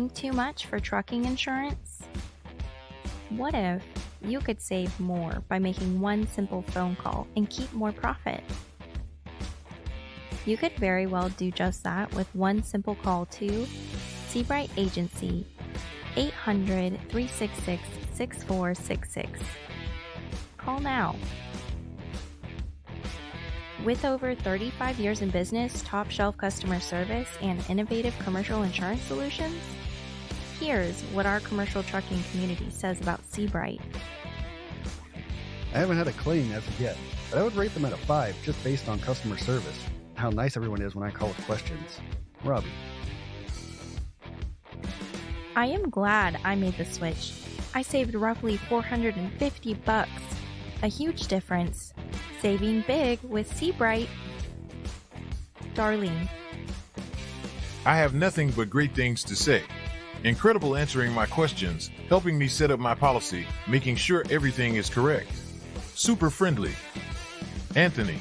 Paying too much for trucking insurance? What if you could save more by making one simple phone call and keep more profit? You could very well do just that with one simple call to Seabright Agency, 800-366-6466. Call now. With over 35 years in business, top shelf customer service, and innovative commercial insurance solutions, here's what our commercial trucking community says about Seabright. I haven't had a claim as of yet, but I would rate them at a 5 just based on customer service. How nice everyone is when I call with questions. Robbie. I am glad I made the switch. I saved roughly $450. A huge difference. Saving big with Seabright. Darlene. I have nothing but great things to say. Incredible answering my questions, helping me set up my policy, making sure everything is correct. Super friendly. Anthony.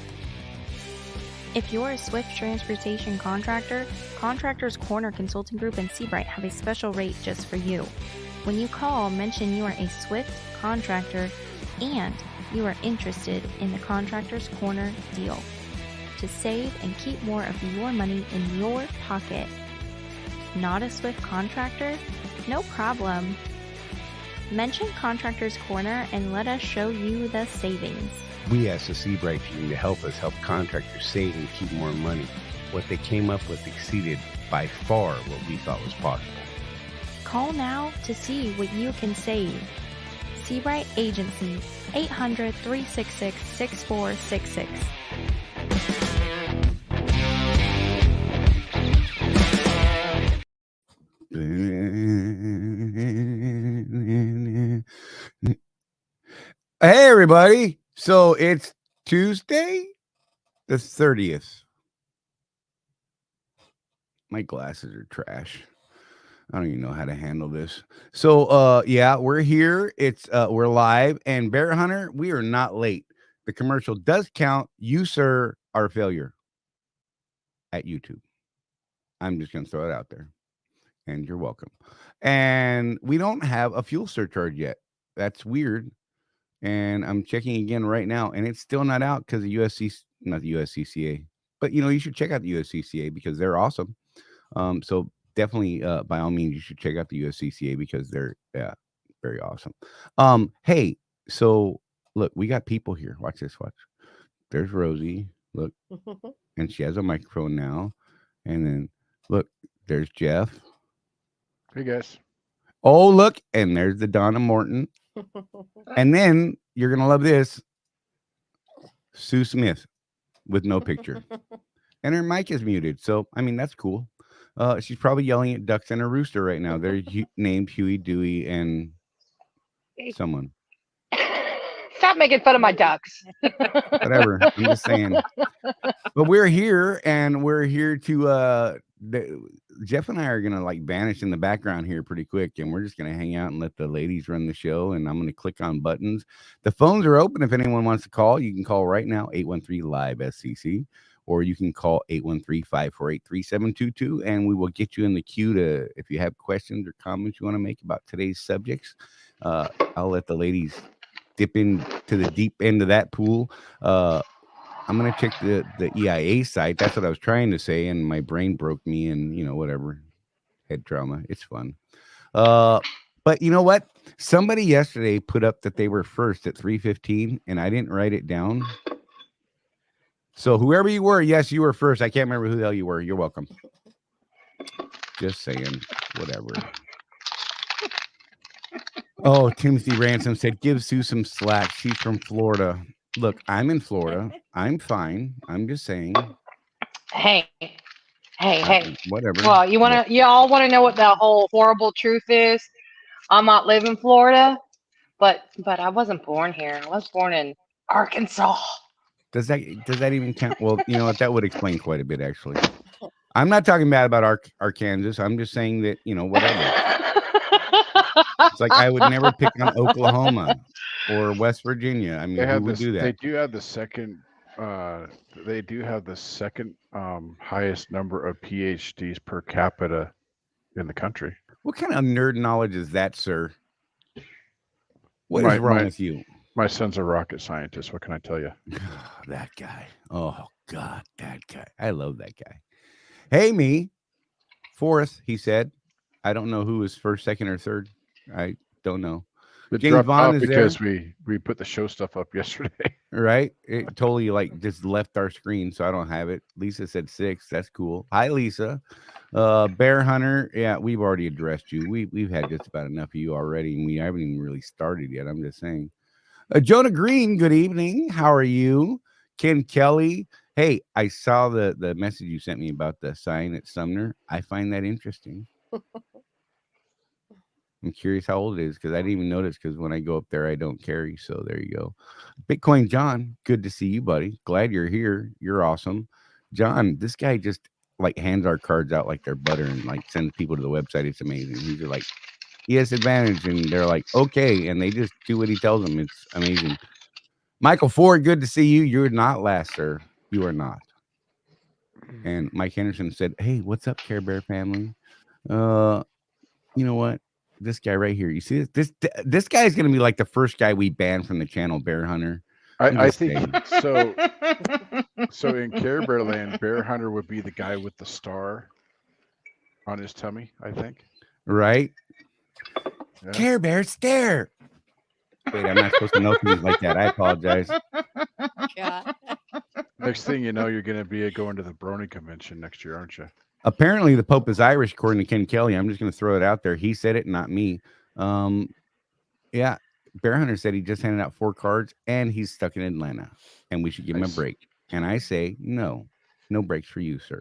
If you're a Swift transportation contractor, Contractors Corner Consulting Group and Seabright have a special rate just for you. When you call, mention you are a Swift contractor and you are interested in the Contractors Corner deal to save and keep more of your money in your pocket. Not a Swift contractor? No problem. Mention Contractors Corner and let us show you the savings. We asked the Seabright team to help us help contractors save and keep more money. What they came up with exceeded by far what we thought was possible. Call now to see what you can save. Seabright Agency, 800-366-6466. Hey, everybody. So it's Tuesday, the 30th. My glasses are trash. I don't even know how to handle this. So, yeah, we're here. We're live. And Bear Hunter, we are not late. The commercial does count. You, sir, are a failure at YouTube. I'm just going to throw it out there. And you're welcome. And we don't have a fuel surcharge yet. That's weird. And I'm checking again right now, and it's still not out because the not the USCCA, but you should check out the USCCA because they're awesome. So definitely, by all means, you should check out the USCCA because they're very awesome. Hey, so look, we got people here. Watch this. Watch. There's Rosie. Look, and she has a microphone now. And then look, there's Jeff. Hey guys. Oh, look, and there's the Donna Morton. And then you're going to love this. Sue Smith with no picture. And her mic is muted. So, I mean, that's cool. She's probably yelling at ducks and a rooster right now. They're named Huey, Dewey, and someone. Stop making fun of my ducks. Whatever. I'm just saying. But we're here, and we're here to... Jeff and I are gonna vanish in the background here pretty quick, and we're just gonna hang out and let the ladies run the show. And I'm gonna click on buttons. The phones are open. If anyone wants to call, you can call right now, 813-LIVE-SCC, or you can call 813-548-3722, and we will get you in the queue to, if you have questions or comments you want to make about today's subjects. I'll let the ladies dip into the deep end of that pool. I'm going to check the EIA site. That's what I was trying to say, and my brain broke me, and, whatever. Head trauma. It's fun. But you know what? Somebody yesterday put up that they were first at 3:15, and I didn't write it down. So whoever you were, yes, you were first. I can't remember who the hell you were. You're welcome. Just saying. Whatever. Oh, Timothy Ransom said, give Sue some slack. She's from Florida. Look, I'm in Florida. I'm fine. I'm just saying. Hey. Whatever. Well, y'all want to know what the whole horrible truth is? I might live in Florida, but I wasn't born here. I was born in Arkansas. Does that even count? Well, you know what? That would explain quite a bit, actually. I'm not talking bad about Arkansas. I'm just saying that, whatever. It's like I would never pick on Oklahoma or West Virginia. I mean, who would do that? They do have the second. Highest number of PhDs per capita in the country. What kind of nerd knowledge is that, sir? What is My- wrong my- with you? My son's a rocket scientist. What can I tell you? That guy. Oh, God, that guy. I love that guy. Hey, me. Fourth, he said. I don't know who is first, second, or third. I don't know. It James dropped Bond off is because there. we put the show stuff up yesterday. Right? It totally like just left our screen, so I don't have it. Lisa said 6. That's cool. Hi, Lisa. Bear Hunter. Yeah, we've already addressed you. We've had just about enough of you already, and we haven't even really started yet. I'm just saying. Jonah Green, good evening. How are you? Ken Kelly. Hey, I saw the message you sent me about the sign at Sumner. I find that interesting. I'm curious how old it is because I didn't even notice because when I go up there, I don't carry. So there you go. Bitcoin John, good to see you, buddy. Glad you're here. You're awesome. John, this guy just like hands our cards out like they're butter and like sends people to the website. It's amazing. He's like, he has advantage, and they're like, okay, and they just do what he tells them. It's amazing. Michael Ford, good to see you. You're not last, sir. You are not. And Mike Henderson said, hey, what's up, Care Bear family? You know what? This guy right here. You see this guy is going to be like the first guy we ban from the channel, Bear Hunter. I think so. So in Care Bear Land, Bear Hunter would be the guy with the star on his tummy, I think. Right? Yeah. Care Bear stare. Wait, I'm not supposed to know things like that. I apologize. God. Next thing you know, you're going to be going to the Brony convention next year, aren't you? Apparently, the Pope is Irish, according to Ken Kelly. I'm just going to throw it out there. He said it, not me. Yeah, Bear Hunter said he just handed out 4 cards, and he's stuck in Atlanta, and we should give him a break. And I say, no breaks for you, sir.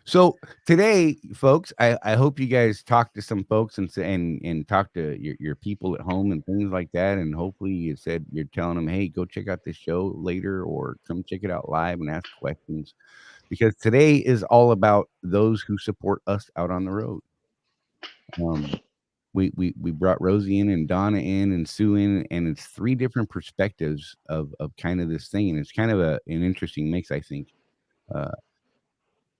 So today, folks, I hope you guys talk to some folks and talk to your people at home and things like that. And hopefully you said you're telling them, hey, go check out this show later or come check it out live and ask questions. Because today is all about those who support us out on the road. We brought Rosie in and Donna in and Sue in, and it's 3 different perspectives of kind of this thing. And it's kind of an interesting mix, I think.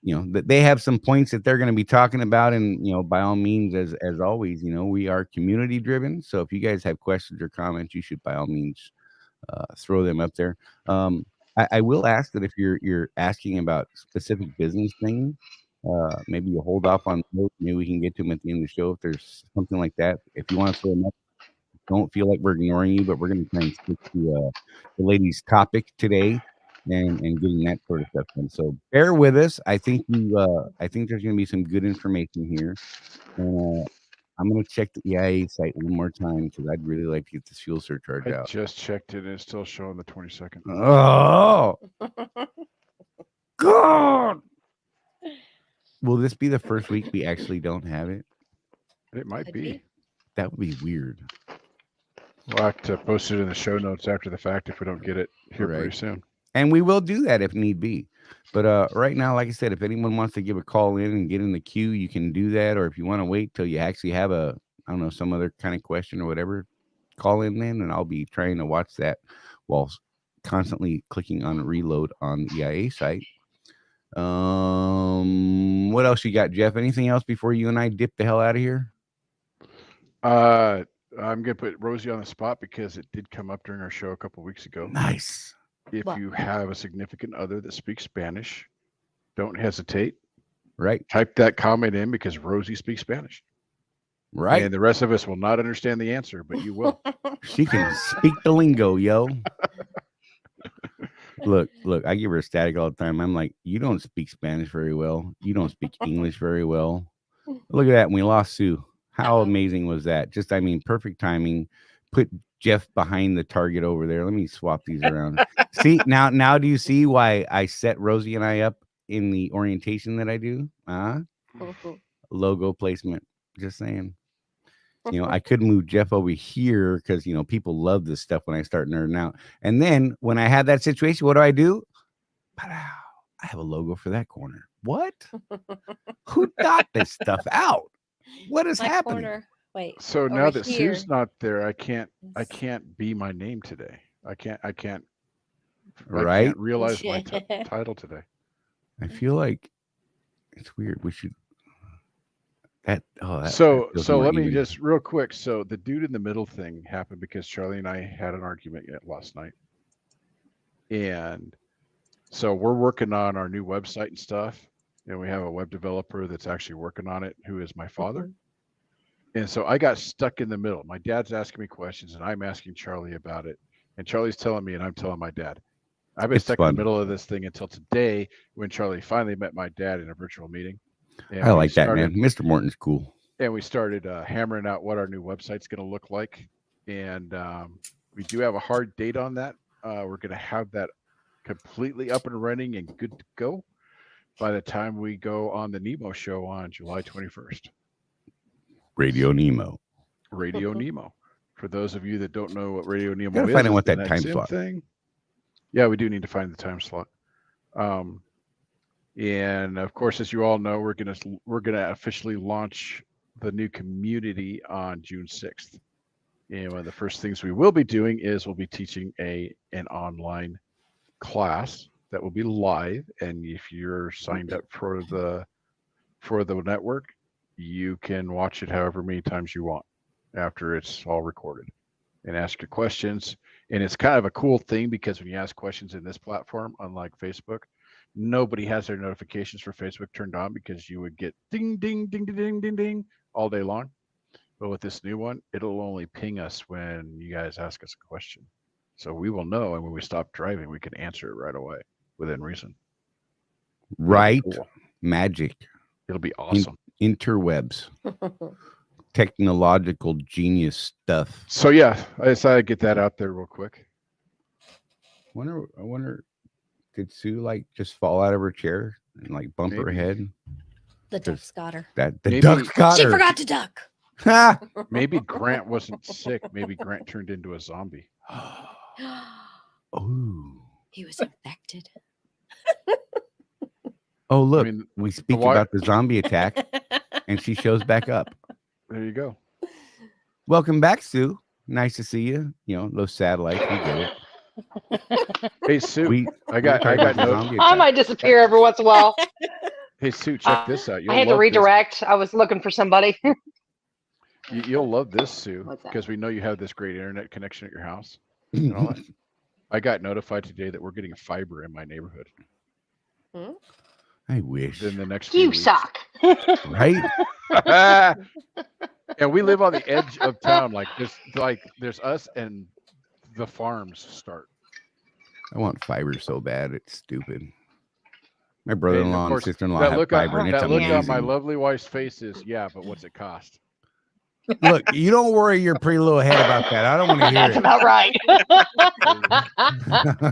You know, that they have some points that they're going to be talking about. And, you know, by all means, as always, you know, we are community driven. So if you guys have questions or comments, you should by all means throw them up there. I will ask that if you're asking about specific business things, maybe you hold off on those. Maybe we can get to them at the end of the show if there's something like that. If you want to throw them up, don't feel like we're ignoring you, but we're going to try and stick to the ladies' topic today and getting that sort of stuff done. So bear with us. I think there's going to be some good information here. And I'm going to check the EIA site one more time because I'd really like to get this fuel surcharge I out. just checked it and it's still showing the 22nd. Oh, God. Will this be the first week we actually don't have it? It might Could be. be. That would be weird. We'll have to post it in the show notes after the fact if we don't get it here Right. pretty soon. And we will do that if need be. But right now, like I said, if anyone wants to give a call in and get in the queue, you can do that. Or if you want to wait till you actually have some other kind of question or whatever, call in then, and I'll be trying to watch that while constantly clicking on reload on the EIA site. What else you got, Jeff? Anything else before you and I dip the hell out of here? I'm going to put Rosie on the spot because it did come up during our show a couple weeks ago. Nice. If What? you have a significant other that speaks Spanish, don't hesitate. Right. Type that comment in because Rosie speaks Spanish. Right. And the rest of us will not understand the answer, but you will. She can speak the lingo, yo. Look, I give her a static all the time. I'm like, you don't speak Spanish very well. You don't speak English very well. Look at that. And we lost Sue. How amazing was that? Just, I mean, perfect timing. Put Jeff behind the target over there. Let me swap these around. See, now do you see why I set Rosie and I up in the orientation that I do? Logo placement. Just saying. You know, I could move Jeff over here because, you know, people love this stuff when I start nerding out. And then when I have that situation, what do? I have a logo for that corner. What? Who thought this stuff out? What is My happening? corner. Wait. So now over that here. Sue's not there, I can't be my name today. I can't realize my title today. I feel like it's weird. We should. So feels more let me even. just real quick. So the dude in the middle thing happened because Charlie and I had an argument last night, and so we're working on our new website and stuff, and we have a web developer that's actually working on it, who is my father. And so I got stuck in the middle. My dad's asking me questions, and I'm asking Charlie about it, and Charlie's telling me, and I'm telling my dad. I've been It's stuck in fun. the middle of this thing until today, when Charlie finally met my dad in a virtual meeting. And I like that, man. Mr. Morton's cool. And we started hammering out what our new website's going to look like. And we do have a hard date on that. We're going to have that completely up and running and good to go by the time we go on the Nemo show on July 21st. Radio Nemo. Radio Nemo. For those of you that don't know what Radio Nemo Gotta is, find out it's what the that time NetZim slot. thing. Yeah, we do need to find the time slot. And of course, as you all know, we're gonna officially launch the new community on June 6th. And one of the first things we will be doing is we'll be teaching an online class that will be live. And if you're signed up for the network, you can watch it however many times you want after it's all recorded, and ask your questions. And it's kind of a cool thing because when you ask questions in this platform, unlike Facebook, nobody has their notifications for Facebook turned on, because you would get ding, ding, ding, ding, ding, ding, ding all day long. But with this new one, it'll only ping us when you guys ask us a question. So we will know, and when we stop driving, we can answer it right away within reason. Right. Cool. Magic. It'll be awesome. Interwebs. Technological genius stuff. So yeah, I decided to get that out there real quick. I wonder, did Sue like just fall out of her chair and like bump her Maybe. head? The ducks got her. The Maybe- ducks got She her. forgot to duck. Ha! Maybe Grant wasn't sick. Maybe Grant turned into a zombie. Oh. He was infected. Oh, look, I mean, we speak why- about the zombie attack, and she shows back up. there you go. Welcome back, Sue. Nice to see you. You know, those satellites, we get it. Hey Sue, We I got talking about the no. zombie I attack. might disappear every once in a while. Hey Sue, check this out. I had to love this. redirect. I was looking for somebody. You'll love this, Sue, What's that? because we know you have this great internet connection at your house. And all that. I got notified today that we're getting fiber in my neighborhood. I wish. Within the next few You weeks. suck. Right? And we live on the edge of town. There's us and the farms start. I want fiber so bad. It's stupid. My brother-in-law and course, sister-in-law That have look fiber, and it's on my amazing. lovely wife's face is, yeah, but what's it cost? Look, you don't worry your pretty little head about that. I don't want to That's hear about right.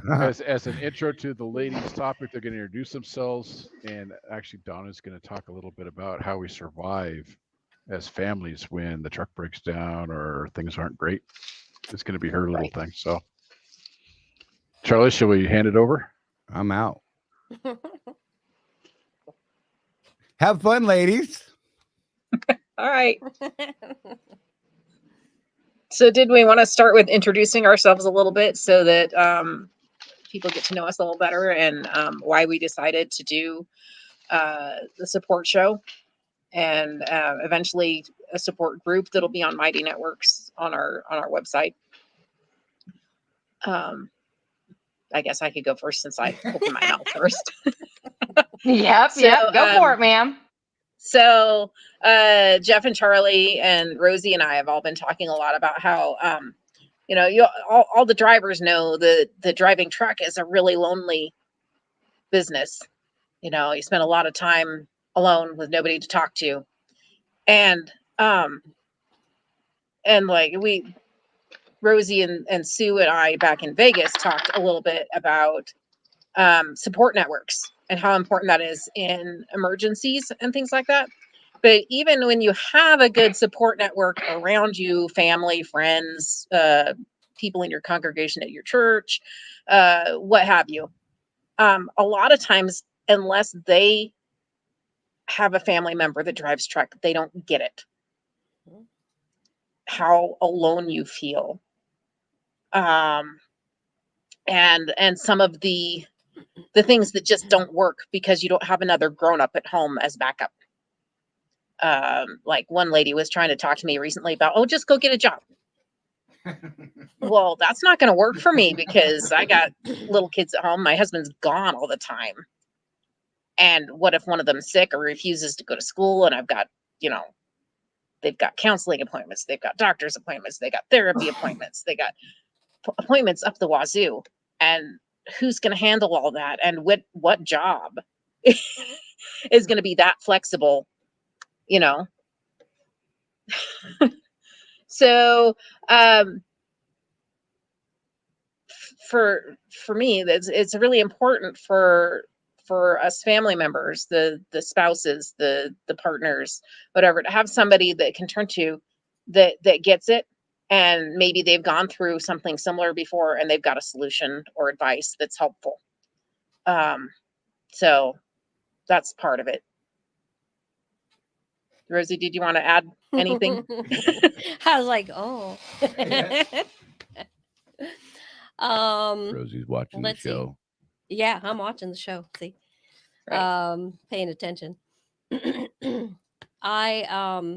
it. As an intro to the ladies' topic, they're going to introduce themselves, and actually Donna's going to talk a little bit about how we survive as families when the truck breaks down or things aren't great. It's going to be her little thing. So, Charlie, shall we hand it over? I'm out. Have fun, ladies. All right. So did we want to start with introducing ourselves a little bit so that people get to know us a little better, and why we decided to do the support show, and eventually a support group that'll be on Mighty Networks on our website. I guess I could go first since I opened my mouth first. Yep. Go for it, ma'am. So Jeff and Charlie and Rosie and I have all been talking a lot about how, all the drivers know the driving truck is a really lonely business. You know, you spend a lot of time alone with nobody to talk to. And like Rosie and Sue and I back in Vegas talked a little bit about support networks and how important that is in emergencies and things like that. But even when you have a good support network around you, family, friends, people in your congregation at your church, what have you, a lot of times, unless they have a family member that drives truck, they don't get it. How alone you feel. And some of the things that just don't work because you don't have another grown-up at home as backup. Like one lady was trying to talk to me recently about, oh, just go get a job. Well, that's not going to work for me because I got little kids at home. My husband's gone all the time. And what if one of them's sick or refuses to go to school? And I've got, they've got counseling appointments, they've got doctor's appointments, they got therapy appointments, they got appointments up the wazoo. And who's going to handle all that? And what job is going to be that flexible, So, for me, it's really important for us family members, the spouses, the partners, whatever, to have somebody that can turn to that gets it, and maybe they've gone through something similar before and they've got a solution or advice that's helpful. So that's part of it. Rosie, did you want to add anything? I was like, oh. Rosie's watching the show. See. Yeah, I'm watching the show. See, Right. Paying attention. I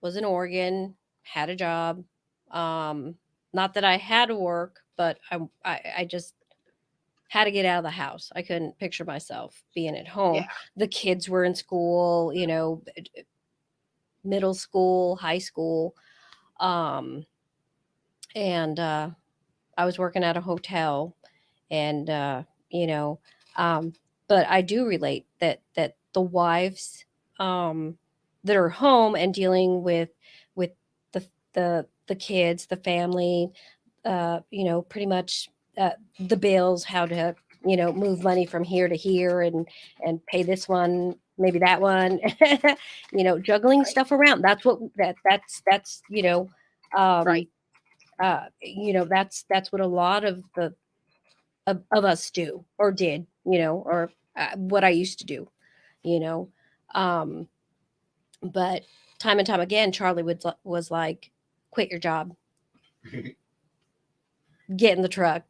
was in Oregon, had a job. Not that I had to work, but I just had to get out of the house. I couldn't picture myself being at home. Yeah. The kids were in school, middle school, high school. And I was working at a hotel, and but I do relate that the wives that are home and dealing with the kids, the family, pretty much the bills, how to move money from here to here and pay this one, maybe that one, juggling stuff around. That's what that's Right. That's what a lot of of us do or did, or what I used to do, but time and time again, Charley was like, quit your job, get in the truck,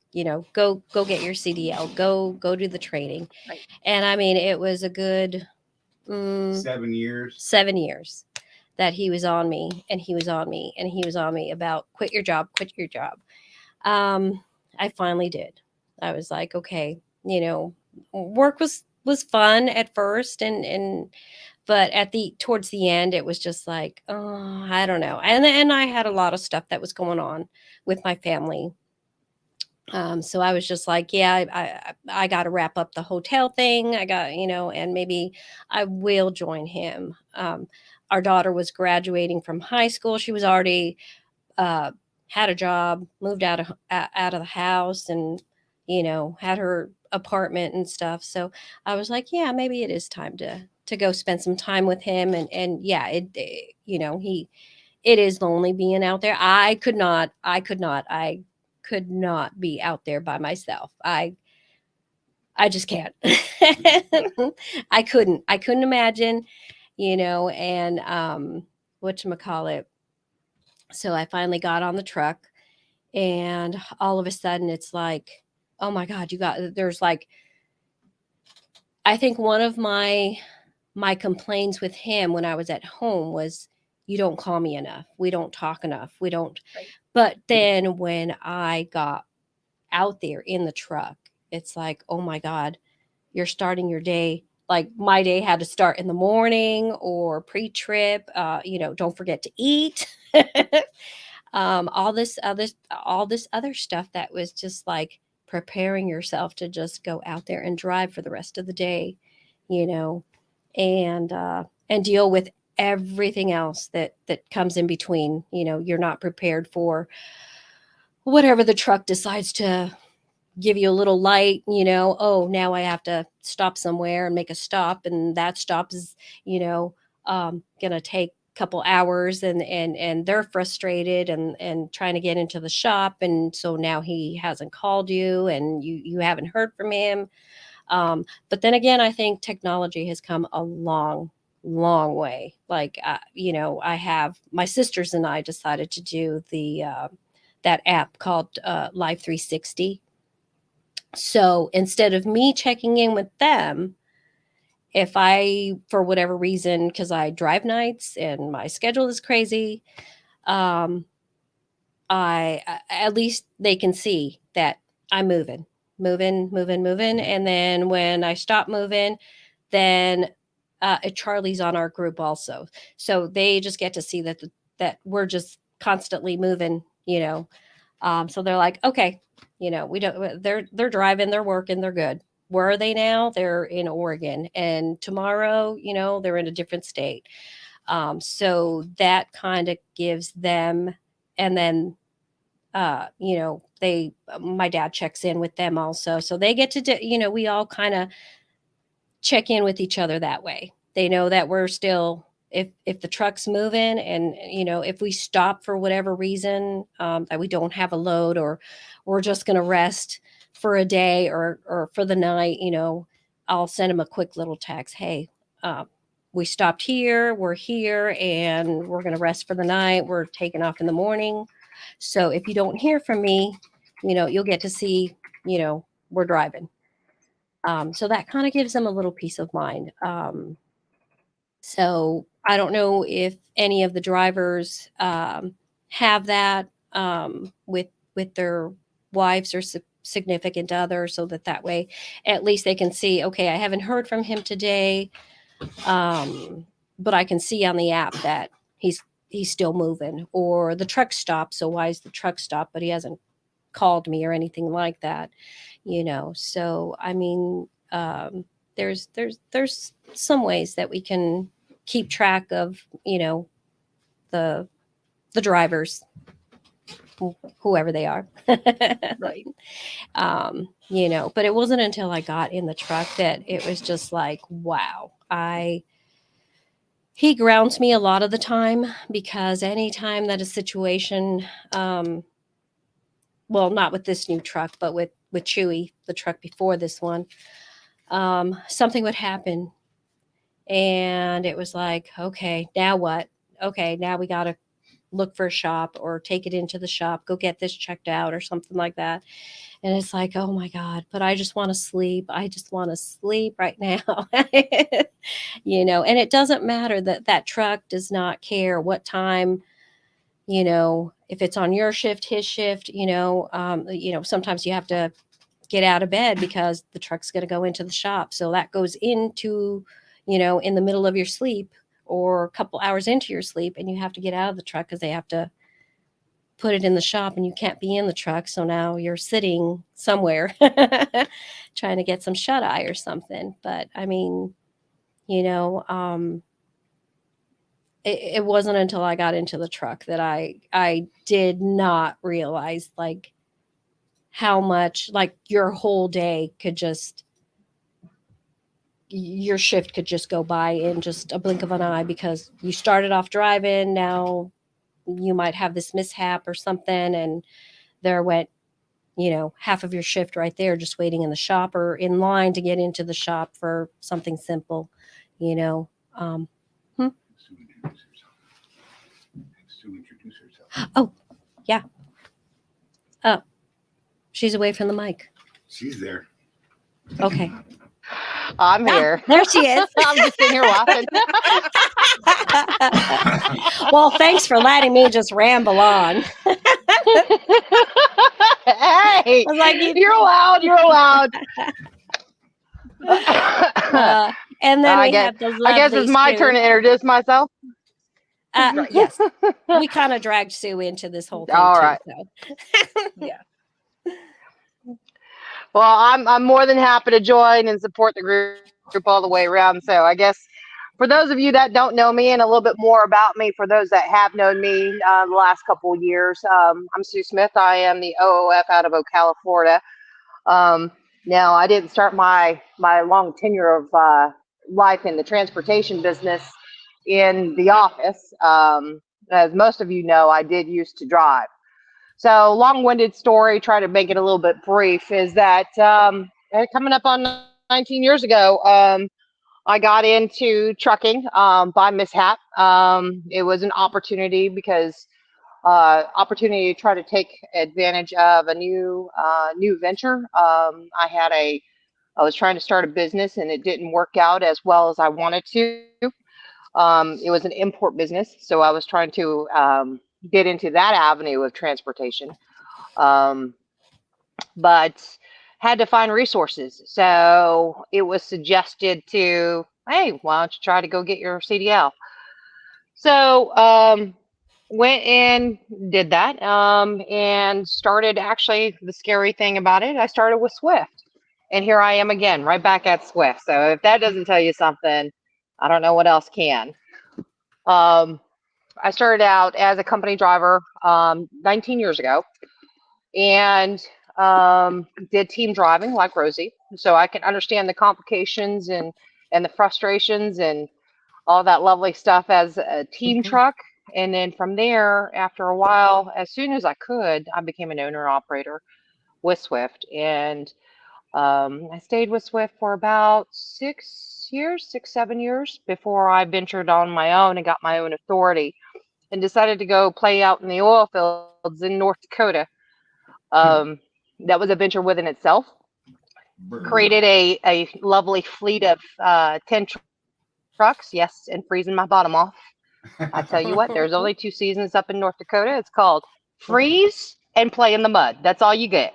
go get your CDL, go do the training. Right. And I mean, it was a good 7 years. 7 years that he was on me, and he was on me, and he was on me about quit your job. I finally did. I was like, okay, work was fun at first, but towards the end, it was just like, oh, I don't know. And I had a lot of stuff that was going on with my family. So I was just like, yeah, I got to wrap up the hotel thing. I got, and maybe I will join him. Our daughter was graduating from high school. She was already had a job, moved out of the house, and had her apartment and stuff. So I was like, yeah, maybe it is time to go spend some time with him. And yeah, it is lonely being out there. I could not be out there by myself. I just can't. I couldn't imagine, and whatchamacallit. So I finally got on the truck, and all of a sudden it's like, oh my God, there's like, I think one of my complaints with him when I was at home was, you don't call me enough. We don't talk enough. We don't. Right. But then when I got out there in the truck, it's like, oh my God, you're starting your day. Like my day had to start in the morning or pre-trip. Don't forget to eat. All this other stuff that was just like preparing yourself to just go out there and drive for the rest of the day, and deal with everything else that comes in between. You're not prepared for whatever the truck decides to give you a little light, oh, now I have to stop somewhere and make a stop, and that stop is gonna take a couple hours, and they're frustrated and trying to get into the shop, and so now he hasn't called you and you haven't heard from him. But then again, I think technology has come a long way. Like I have my sisters and I decided to do the that app called Live 360. So instead of me checking in with them if I, for whatever reason, because I drive nights and my schedule is crazy, at least they can see that I'm moving. And then when I stop moving, then Charley's on our group also. So they just get to see that we're just constantly moving, so they're like, okay, we don't, they're driving, they're working, they're good. Where are they now? They're in Oregon, and tomorrow, they're in a different state. So that kind of gives them, and then, my dad checks in with them also. So they get to, we all kind of check in with each other that way. They know that we're still, if the truck's moving, and if we stop for whatever reason, that we don't have a load, or we're just going to rest for a day or for the night, I'll send them a quick little text. Hey, we stopped here, we're here, and we're going to rest for the night. We're taking off in the morning. So if you don't hear from me, you'll get to see, we're driving. So that kind of gives them a little peace of mind. So I don't know if any of the drivers have that with their wives or significant other, so that way at least they can see, okay, I haven't heard from him today, but I can see on the app that he's still moving, or the truck stopped. So why is the truck stopped? But he hasn't called me or anything like that, So I mean, there's some ways that we can keep track of, the drivers, whoever they are. Right. But it wasn't until I got in the truck that it was just like, wow, he grounds me a lot of the time, because anytime that a situation, well, not with this new truck, but with Chewy, the truck before this one, something would happen. And it was like, okay, now what? Okay, now we got to look for a shop, or take it into the shop, go get this checked out, or something like that. And it's like, oh my God, but I just want to sleep. I just want to sleep right now. And it doesn't matter that truck does not care what time, if it's on your shift, his shift, sometimes you have to get out of bed because the truck's going to go into the shop. So that goes into, in the middle of your sleep, or a couple hours into your sleep, and you have to get out of the truck because they have to put it in the shop, and you can't be in the truck. So now you're sitting somewhere trying to get some shut eye or something. But I mean, it wasn't until I got into the truck that I did not realize like how much, like, your whole day could just, your shift could just go by in just a blink of an eye, because you started off driving. Now you might have this mishap or something, and there went, half of your shift right there, just waiting in the shop or in line to get into the shop for something simple, Oh, yeah. Oh, she's away from the mic. She's there. Okay. I'm here. There she is. I'm just sitting here laughing. Well, thanks for letting me just ramble on. Hey, like, you're allowed. You're allowed. And then I guess it's my turn to introduce myself. Yes, we kind of dragged Sue into this whole thing. All right. So. Yeah. Well, I'm more than happy to join and support the group all the way around. So I guess for those of you that don't know me, and a little bit more about me for those that have known me the last couple of years, I'm Sue Smith. I am the OOF out of Ocala, Florida. Now, I didn't start my long tenure of life in the transportation business in the office. As most of you know, I did used to drive. So long-winded story, try to make it a little bit brief, is that coming up on 19 years ago, I got into trucking by mishap. It was an opportunity because opportunity to try to take advantage of a new venture. I had a I was trying to start a business and it didn't work out as well as I wanted to. It was an import business, so I was trying to get into that avenue of transportation, but had to find resources. So it was suggested to, hey, why don't you try to go get your CDL? So went and did that, and started. Actually, the scary thing about it, I started with Swift, and here I am again, right back at Swift. So if that doesn't tell you something, I don't know what else can. I started out as a company driver 19 years ago, and did team driving like Rosie, so I can understand the complications and the frustrations and all that lovely stuff as a team truck. And then from there, after a while, as soon as I could, I became an owner operator with Swift, and I stayed with Swift for about 7 years before I ventured on my own and got my own authority and decided to go play out in the oil fields in North Dakota. That was a venture within itself. Created a lovely fleet of 10 trucks, yes, and freezing my bottom off. I tell you what, there's only 2 seasons up in North Dakota. It's called freeze and play in the mud. That's all you get.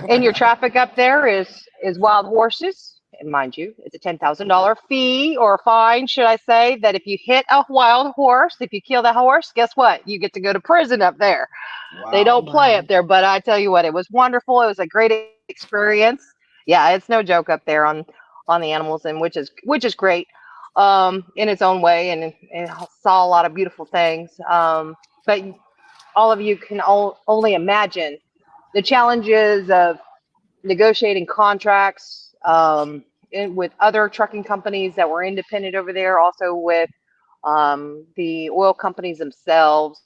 And your traffic up there is wild horses. And mind you, it's a $10,000 fee or fine, should I say, that if you hit a wild horse, if you kill the horse, guess what? You get to go to prison up there. Wow, they don't play up there, but I tell you what, it was wonderful. It was a great experience. Yeah, it's no joke up there on the animals, and which is great in its own way, and saw a lot of beautiful things. But all of you can only imagine the challenges of negotiating contracts with other trucking companies that were independent over there, also with the oil companies themselves.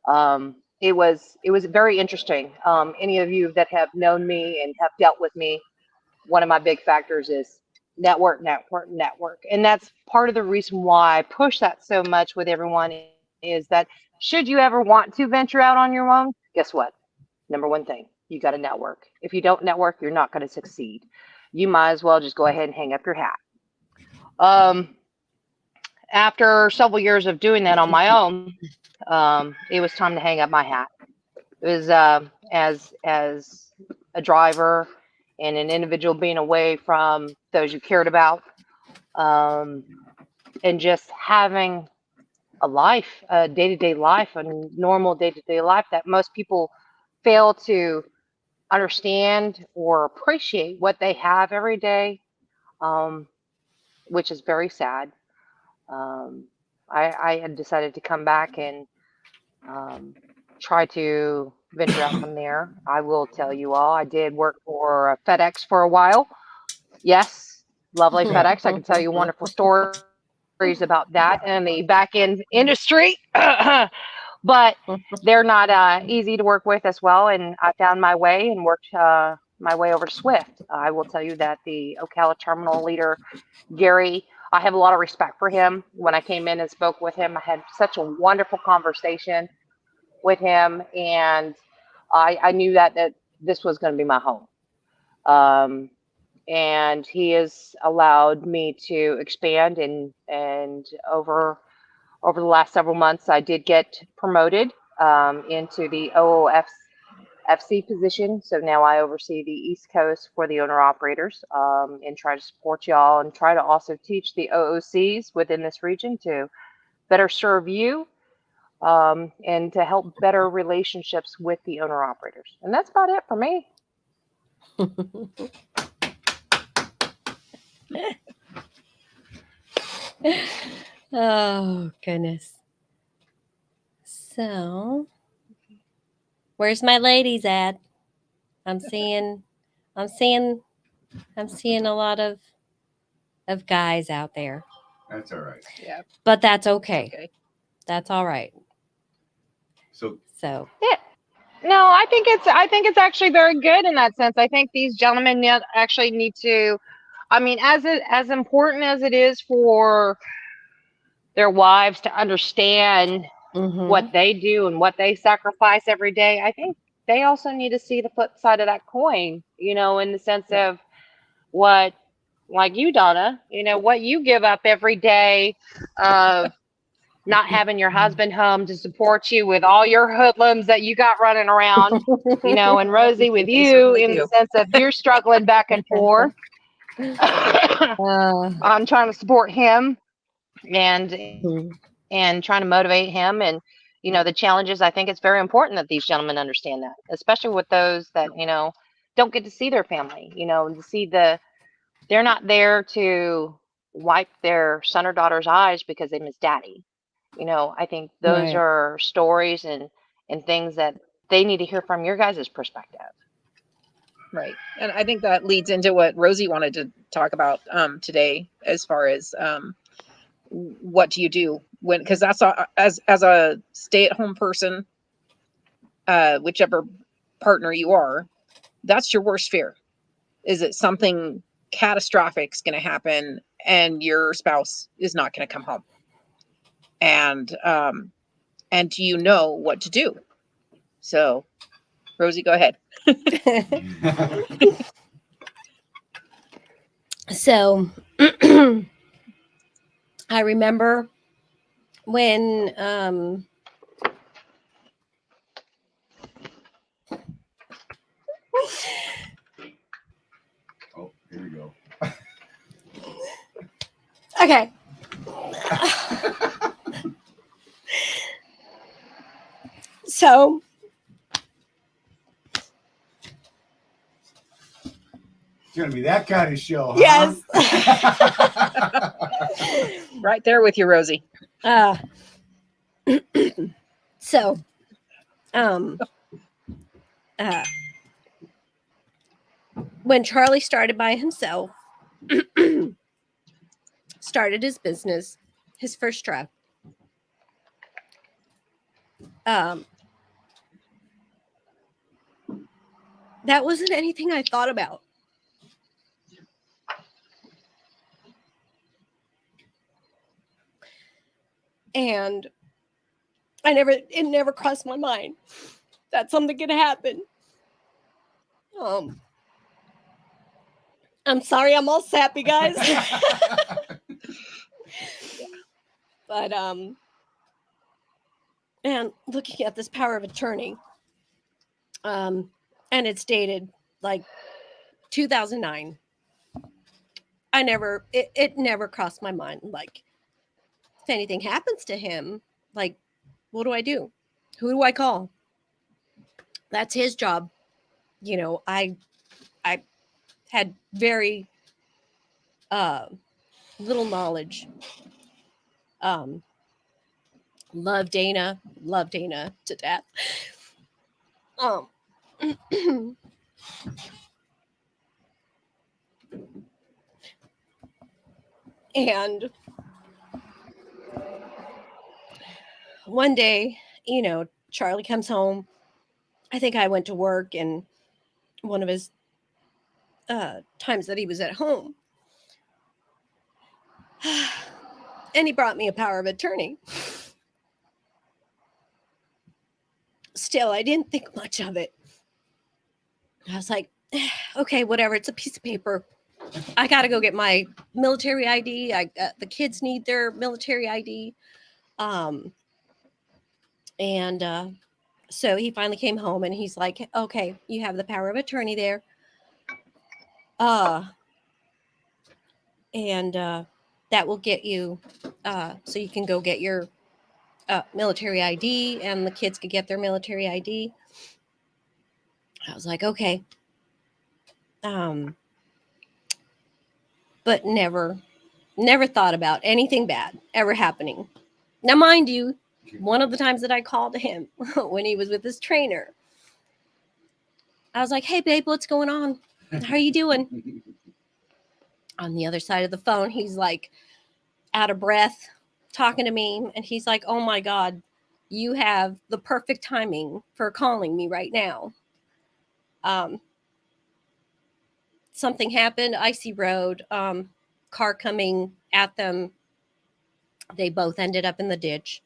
It was very interesting. Any of you that have known me and have dealt with me, one of my big factors is network. And that's part of the reason why I push that so much with everyone, is that should you ever want to venture out on your own, guess what? Number one thing, you got to network. If you don't network, you're not going to succeed. You might as well just go ahead and hang up your hat. After several years of doing that on my own, it was time to hang up my hat. It was as a driver and an individual being away from those you cared about, and just having a life, a day-to-day life, a normal day-to-day life that most people fail to understand or appreciate what they have every day, which is very sad. I had decided to come back and try to venture out from there. I will tell you all, I did work for FedEx for a while. Yes, lovely FedEx. I can tell you wonderful stories about that and the back end industry. But they're not easy to work with as well. And I found my way and worked my way over to Swift. I will tell you that the Ocala terminal leader, Gary, I have a lot of respect for him. When I came in and spoke with him, I had such a wonderful conversation with him. And I knew that this was going to be my home. And he has allowed me to expand, and over the last several months, I did get promoted into the OOFC position. So now I oversee the East Coast for the owner operators, and try to support y'all, and try to also teach the OOCs within this region to better serve you, and to help better relationships with the owner operators. And that's about it for me. Oh, goodness. So, where's my ladies at? I'm seeing a lot of guys out there. That's all right. Yeah. But that's okay. That's all right. So yeah. No, I think it's actually very good in that sense. I think these gentlemen actually need to, I mean, as important as it is for their wives to understand what they do and what they sacrifice every day, I think they also need to see the flip side of that coin, in the sense of what, like you, Donna, what you give up every day of not having your husband home to support you with all your hoodlums that you got running around, and Rosie with They you certainly in the do. sense of you're struggling back and forth Uh, on trying to support him and mhm. and trying to motivate him and the challenges. I think it's very important that these gentlemen understand that, especially with those that don't get to see their family, to see they're not there to wipe their son or daughter's eyes because they miss daddy. I think those Right. are stories and things that they need to hear from your guys' perspective. Right. And I think that leads into what Rosie wanted to talk about today, as far as what do you do when, because that's as a stay-at-home person, whichever partner you are, that's your worst fear. Is that something catastrophic is going to happen and your spouse is not going to come home? And do you know what to do? So, Rosie, go ahead. So I remember when Oh, here we go. okay. So It's gonna be that kind of show, huh? yes. Right there with you, Rosie. So uh when Charlie started by himself, started his business, his first truck, that wasn't anything I thought about. And it never crossed my mind that something could happen. I'm sorry, I'm all sappy, guys. But and looking at this power of attorney, and it's dated like 2009. It never crossed my mind, like, if anything happens to him, like, what do I do? Who do I call? That's his job. I had very little knowledge. Love Dana to death. And one day, Charlie comes home. I think I went to work, and one of his times that he was at home, and he brought me a power of attorney. Still, I didn't think much of it. I was like, okay, whatever. It's a piece of paper. I got to go get my military ID. The kids need their military ID. So he finally came home, and he's like, okay, you have the power of attorney there. And that will get you, so you can go get your military ID, and the kids could get their military ID. I was like, okay. But never thought about anything bad ever happening. Now, mind you, one of the times that I called him when he was with his trainer, I was like, hey, babe, what's going on? How are you doing? On the other side of the phone, he's like out of breath talking to me. And he's like, oh my God, you have the perfect timing for calling me right now. Something happened, icy road, car coming at them. They both ended up in the ditch.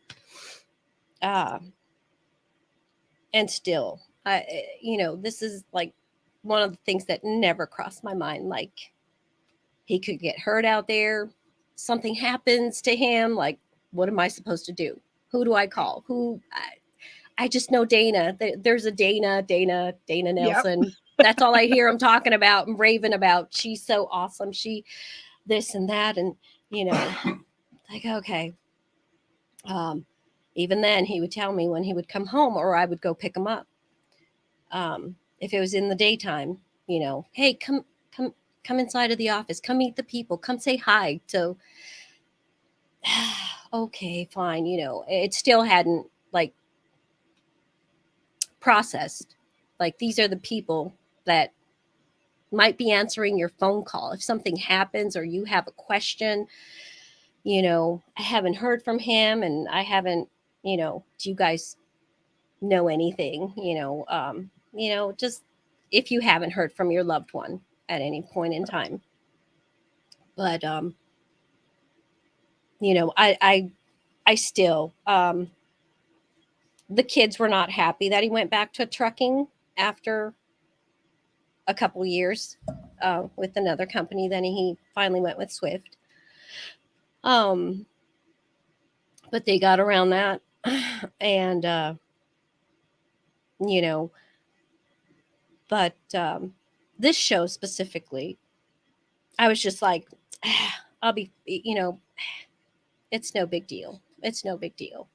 And still, this is like one of the things that never crossed my mind. Like, He could get hurt out there. Something happens to him. Like, what am I supposed to do? Who do I call? I just know Dana. There's a Dana Nelson. That's all I hear him talking about and raving about. She's so awesome. She this and that. And, like, okay. Even then he would tell me when he would come home, or I would go pick him up. If it was in the daytime, hey, come inside of the office, come meet the people, come say hi. So, okay, fine. It still hadn't like processed. Like, these are the people that might be answering your phone call. If something happens or you have a question, I haven't heard from him, and I haven't, do you guys know anything? Just if you haven't heard from your loved one at any point in time. But, I still, the kids were not happy that he went back to trucking after a couple years with another company. Then he finally went with Swift. But they got around that. And, but this show specifically, I was just like, I'll be, it's no big deal. It's no big deal.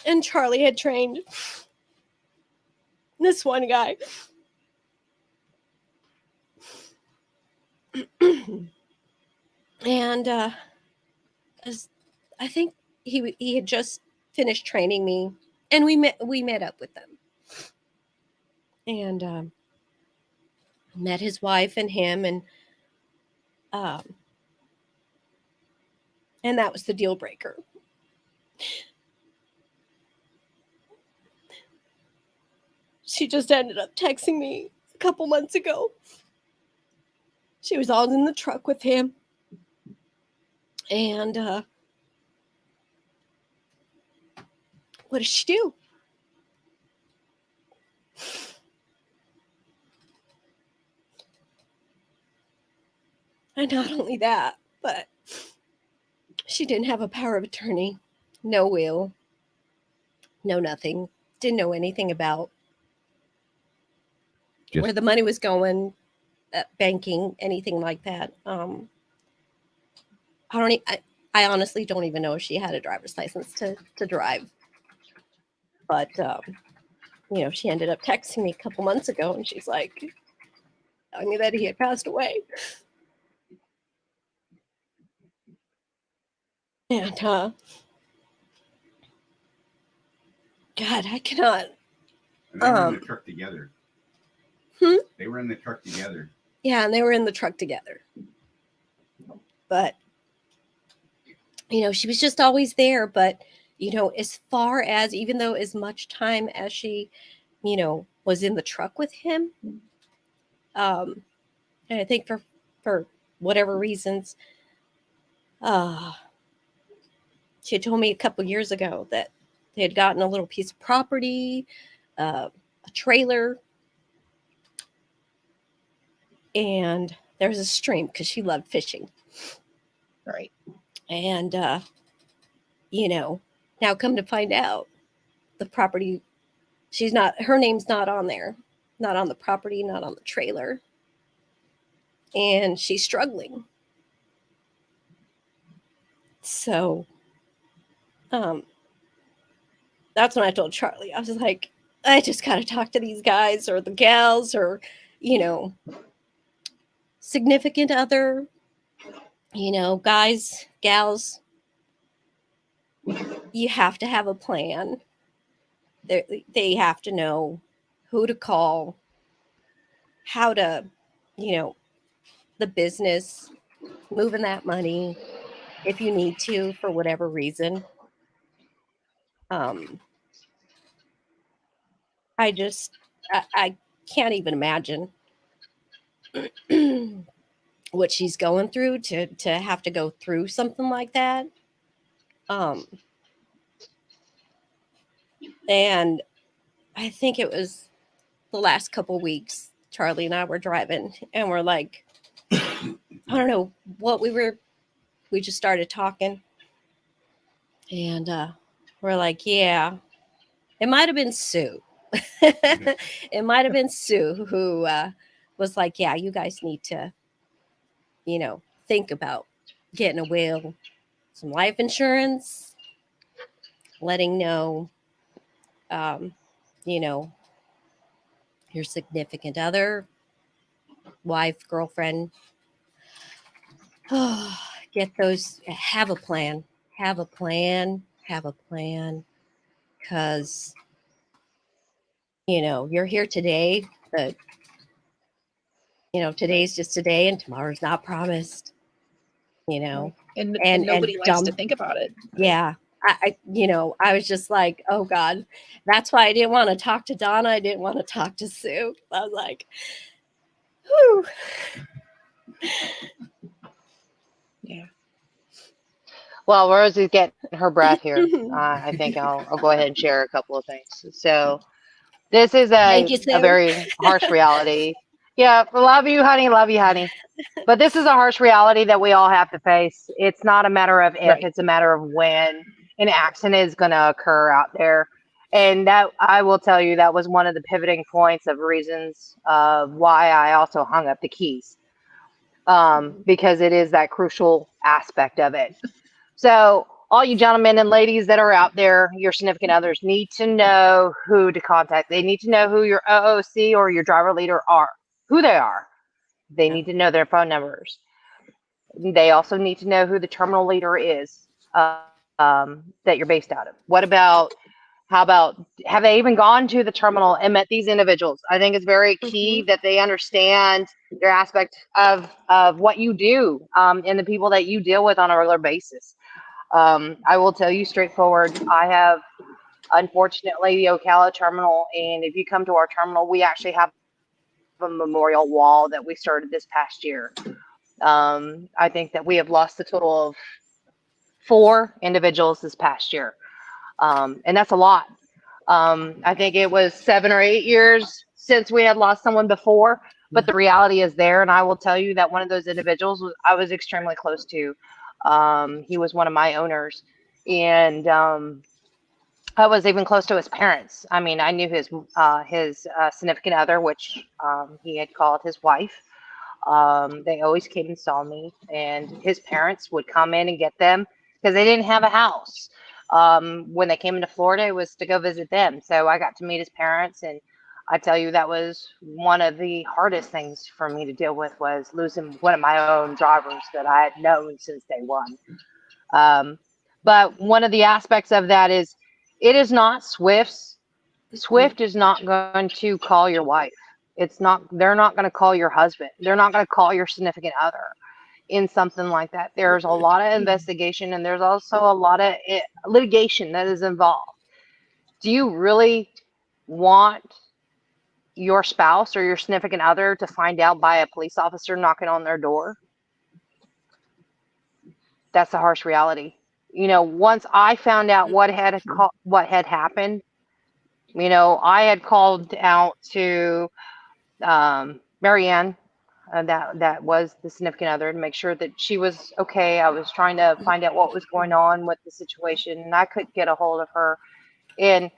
And Charley had trained this one guy. And I think he had just finished training me, and we met up with them, and met his wife and him, and that was the deal breaker. She just ended up texting me a couple months ago. She was all in the truck with him. And what does she do? And not only that, but she didn't have a power of attorney, no will, no nothing. Didn't know anything about where the money was going, banking, anything like that. I honestly don't even know if she had a driver's license to drive. But, she ended up texting me a couple months ago, and she's like, telling me that he had passed away. And, God, I cannot. And they were in the truck together. They were in the truck together. Yeah, and they were in the truck together. But, she was just always there. But, as far as, even though as much time as she, was in the truck with him, and I think for whatever reasons, she had told me a couple years ago that they had gotten a little piece of property, a trailer, and there was a stream because she loved fishing. Right. And, now come to find out, the property, her name's not on there, not on the property, not on the trailer. And she's struggling. So, that's when I told Charley, I was like, I just got to talk to these guys or the gals or, significant other, guys, gals. You have to have a plan. They have to know who to call, how to, the business, moving that money if you need to for whatever reason. I can't even imagine what she's going through to have to go through something like that. And I think it was the last couple weeks, Charley and I were driving, and we're like, I don't know what we just started talking, and we're like, yeah, it might have been Sue. It might have been Sue who was like, yeah, you guys need to, think about getting a will, some life insurance, letting know, your significant other, wife, girlfriend, get those, have a plan, because, you're here today, but, today's just today and tomorrow's not promised, And and nobody likes to think about it. Yeah. I was just like, oh God, that's why I didn't want to talk to Donna. I didn't want to talk to Sue. I was like, whew. Yeah. Well, Rose is getting her breath here. I think I'll go ahead and share a couple of things. So this is Thank you, a Sue. very harsh reality. Yeah, love you, honey. Love you, honey. But this is a harsh reality that we all have to face. It's not a matter of if, Right. it's a matter of when an accident is going to occur out there. And that, I will tell you, that was one of the pivoting points of reasons why I also hung up the keys, because it is that crucial aspect of it. So all you gentlemen and ladies that are out there, your significant others need to know who to contact. They need to know who your OOC or your driver leader are, who they are. They need to know their phone numbers. They also need to know who the terminal leader is, that you're based out of. How about, have they even gone to the terminal and met these individuals? I think it's very key that they understand their aspect of what you do, and the people that you deal with on a regular basis. I will tell you straightforward, I have, unfortunately, the Ocala terminal, and if you come to our terminal, we actually have a memorial wall that we started this past year. I think that we have lost a total of 4 individuals this past year. And that's a lot. I think it was 7 or 8 years since we had lost someone before, but the reality is there. And I will tell you that one of those individuals I was extremely close to. He was one of my owners, and I was even close to his parents. I mean, I knew his significant other, which he had called his wife. They always came and saw me, and his parents would come in and get them because they didn't have a house. When they came into Florida, it was to go visit them. So I got to meet his parents, and I tell you, that was one of the hardest things for me to deal with, was losing one of my own drivers that I had known since day one. But one of the aspects of that is, it is not Swift's. Swift is not going to call your wife. They're not going to call your husband. They're not going to call your significant other in something like that. There's a lot of investigation, and there's also a lot of litigation that is involved. Do you really want your spouse or your significant other to find out by a police officer knocking on their door? That's the harsh reality. Once I found out what had happened, I had called out to Marianne, that was the significant other, to make sure that she was okay. I was trying to find out what was going on with the situation, and I couldn't get a hold of her. And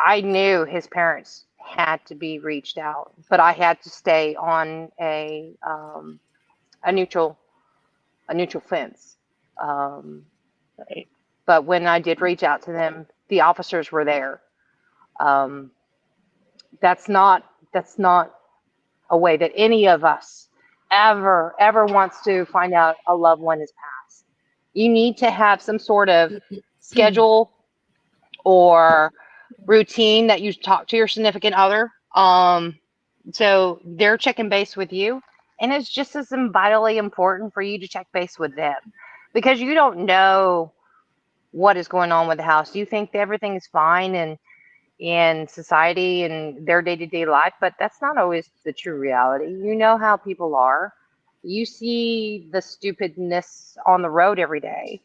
I knew his parents had to be reached out, but I had to stay on a neutral fence. Right. But when I did reach out to them, the officers were there. That's not a way that any of us ever wants to find out a loved one is passed. You need to have some sort of schedule or routine that you talk to your significant other. So they're checking base with you, and it's just as vitally important for you to check base with them, because you don't know what is going on with the house. You think that everything is fine and in society and their day-to-day life, but that's not always the true reality. You know how people are. you see the stupidness on the road every day.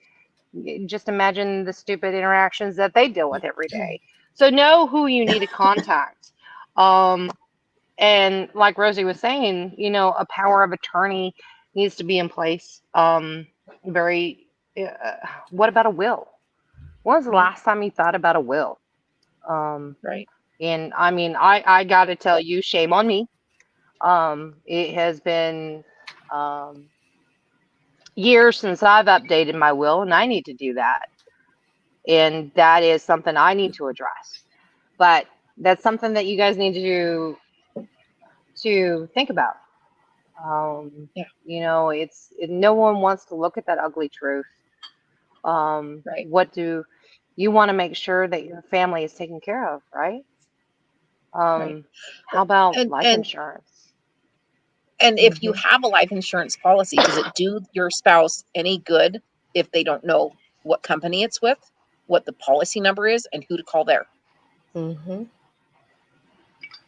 Just imagine the stupid interactions that they deal with every day. So know who you need to contact. And like Rosie was saying, a power of attorney needs to be in place. Very. What about a will? When was the last time you thought about a will? Right. And I mean, I got to tell you, shame on me. It has been years since I've updated my will, and I need to do that. And that is something I need to address. But that's something that you guys need to think about. Yeah. No one wants to look at that ugly truth. Right. What do you want to make sure that your family is taken care of, right? Right. How about And life and insurance? and if you have a life insurance policy, does it do your spouse any good if they don't know what company it's with, what the policy number is, and who to call there? Mm-hmm.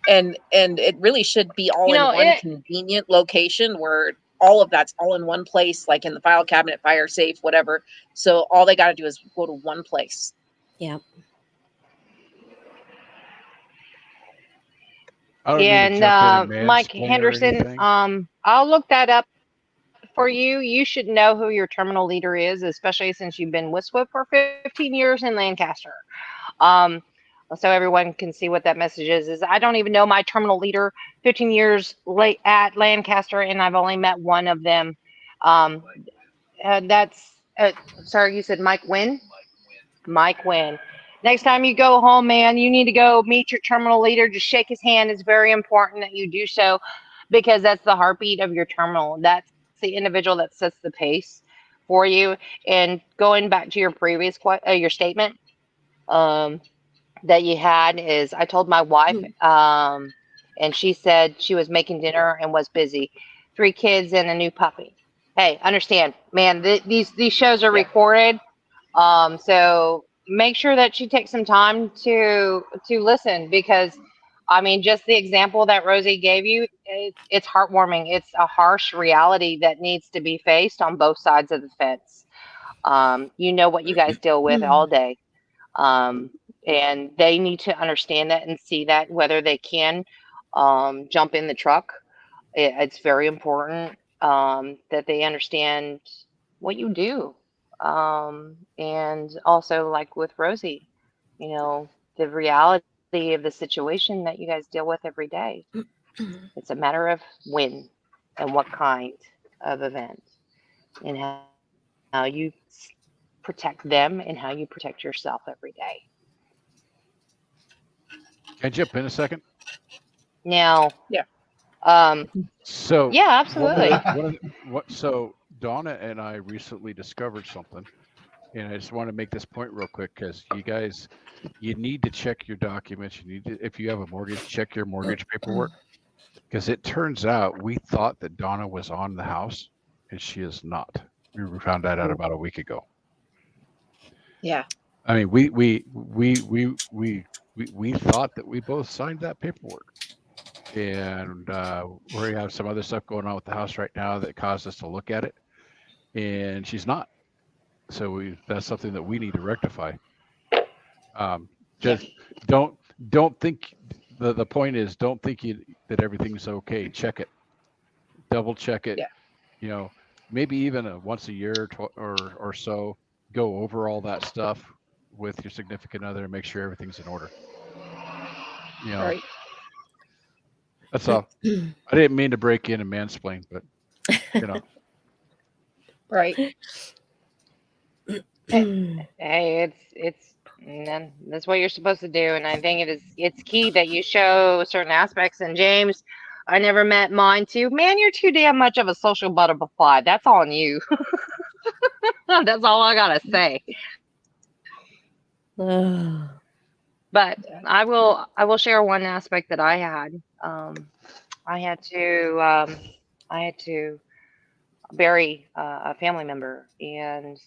And it really should be all in one convenient location where all of that's all in one place, like in the file cabinet, fire safe, whatever. So all they got to do is go to one place. Yeah. I don't mean to jump in and Mike mansplain or Henderson, anything. I'll look that up for you. You should know who your terminal leader is, especially since you've been with SWIFT for 15 years in Lancaster. So everyone can see what that message is I don't even know my terminal leader. 15 years late at Lancaster, and I've only met one of them. That's sorry, you said Mike Wynn? Mike Wynn. Next time you go home, man, you need to go meet your terminal leader. Just shake his hand. It's very important that you do so because that's the heartbeat of your terminal. That's the individual that sets the pace for you. And going back to your previous your statement that you had is I told my wife, and she said she was making dinner and was busy. 3 kids and a new puppy. Hey, understand, man, these shows are recorded. So make sure that you take some time to listen because I mean, just the example that Rosie gave you, it's heartwarming. It's a harsh reality that needs to be faced on both sides of the fence. What you guys deal with all day. And they need to understand that and see that whether they can jump in the truck. It's very important that they understand what you do. And also, like with Rosie, the reality of the situation that you guys deal with every day. It's a matter of when and what kind of event and how you protect them and how you protect yourself every day. Can I jump in a second? Now, Yeah. So yeah, absolutely. So Donna and I recently discovered something, and I just want to make this point real quick because you need to check your documents. You need to, if you have a mortgage, check your mortgage paperwork because it turns out we thought that Donna was on the house, and she is not. We found that out about a week ago. Yeah. I mean, we thought that we both signed that paperwork. And we have some other stuff going on with the house right now that caused us to look at it, and she's not. So that's something that we need to rectify. Just don't think the point is don't think that everything's okay. Check it, double check it. Yeah. Maybe even once a year or so, go over all that stuff with your significant other and make sure everything's in order. Right. That's all. I didn't mean to break in and mansplain, but Right. Hey, that's what you're supposed to do, and I think it's key that you show certain aspects. And James, I never met mine too. Man, you're too damn much of a social butterfly. That's on you. That's all I gotta say. But I will share one aspect that I had. I had to bury a family member, and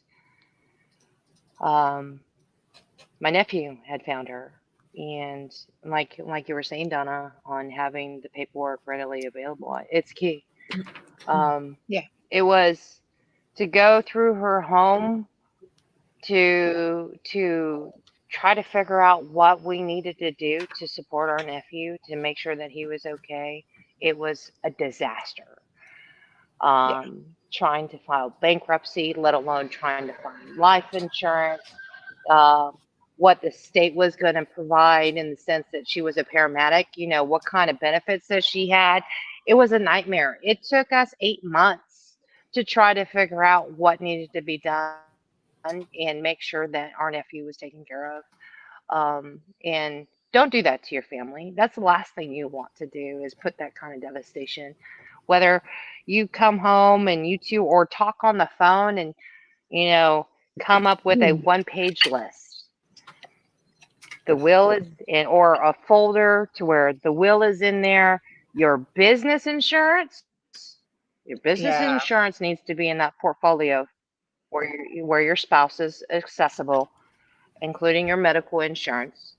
my nephew had found her. And like you were saying, Donna, on having the paperwork readily available, it's key. Yeah. It was to go through her home to try to figure out what we needed to do to support our nephew to make sure that he was okay. It was a disaster. Trying to file bankruptcy, let alone trying to find life insurance, uh, what the state was going to provide in the sense that she was a paramedic, what kind of benefits that she had. It was a nightmare. It took us 8 months to try to figure out what needed to be done and make sure that our nephew was taken care of. And don't do that to your family. That's the last thing you want to do is put that kind of devastation. Whether you come home and you two or talk on the phone and, come up with a one-page list. The will is in, or a folder to where the will is in there. Your business insurance needs to be in that portfolio where your spouse is accessible, including your medical insurance.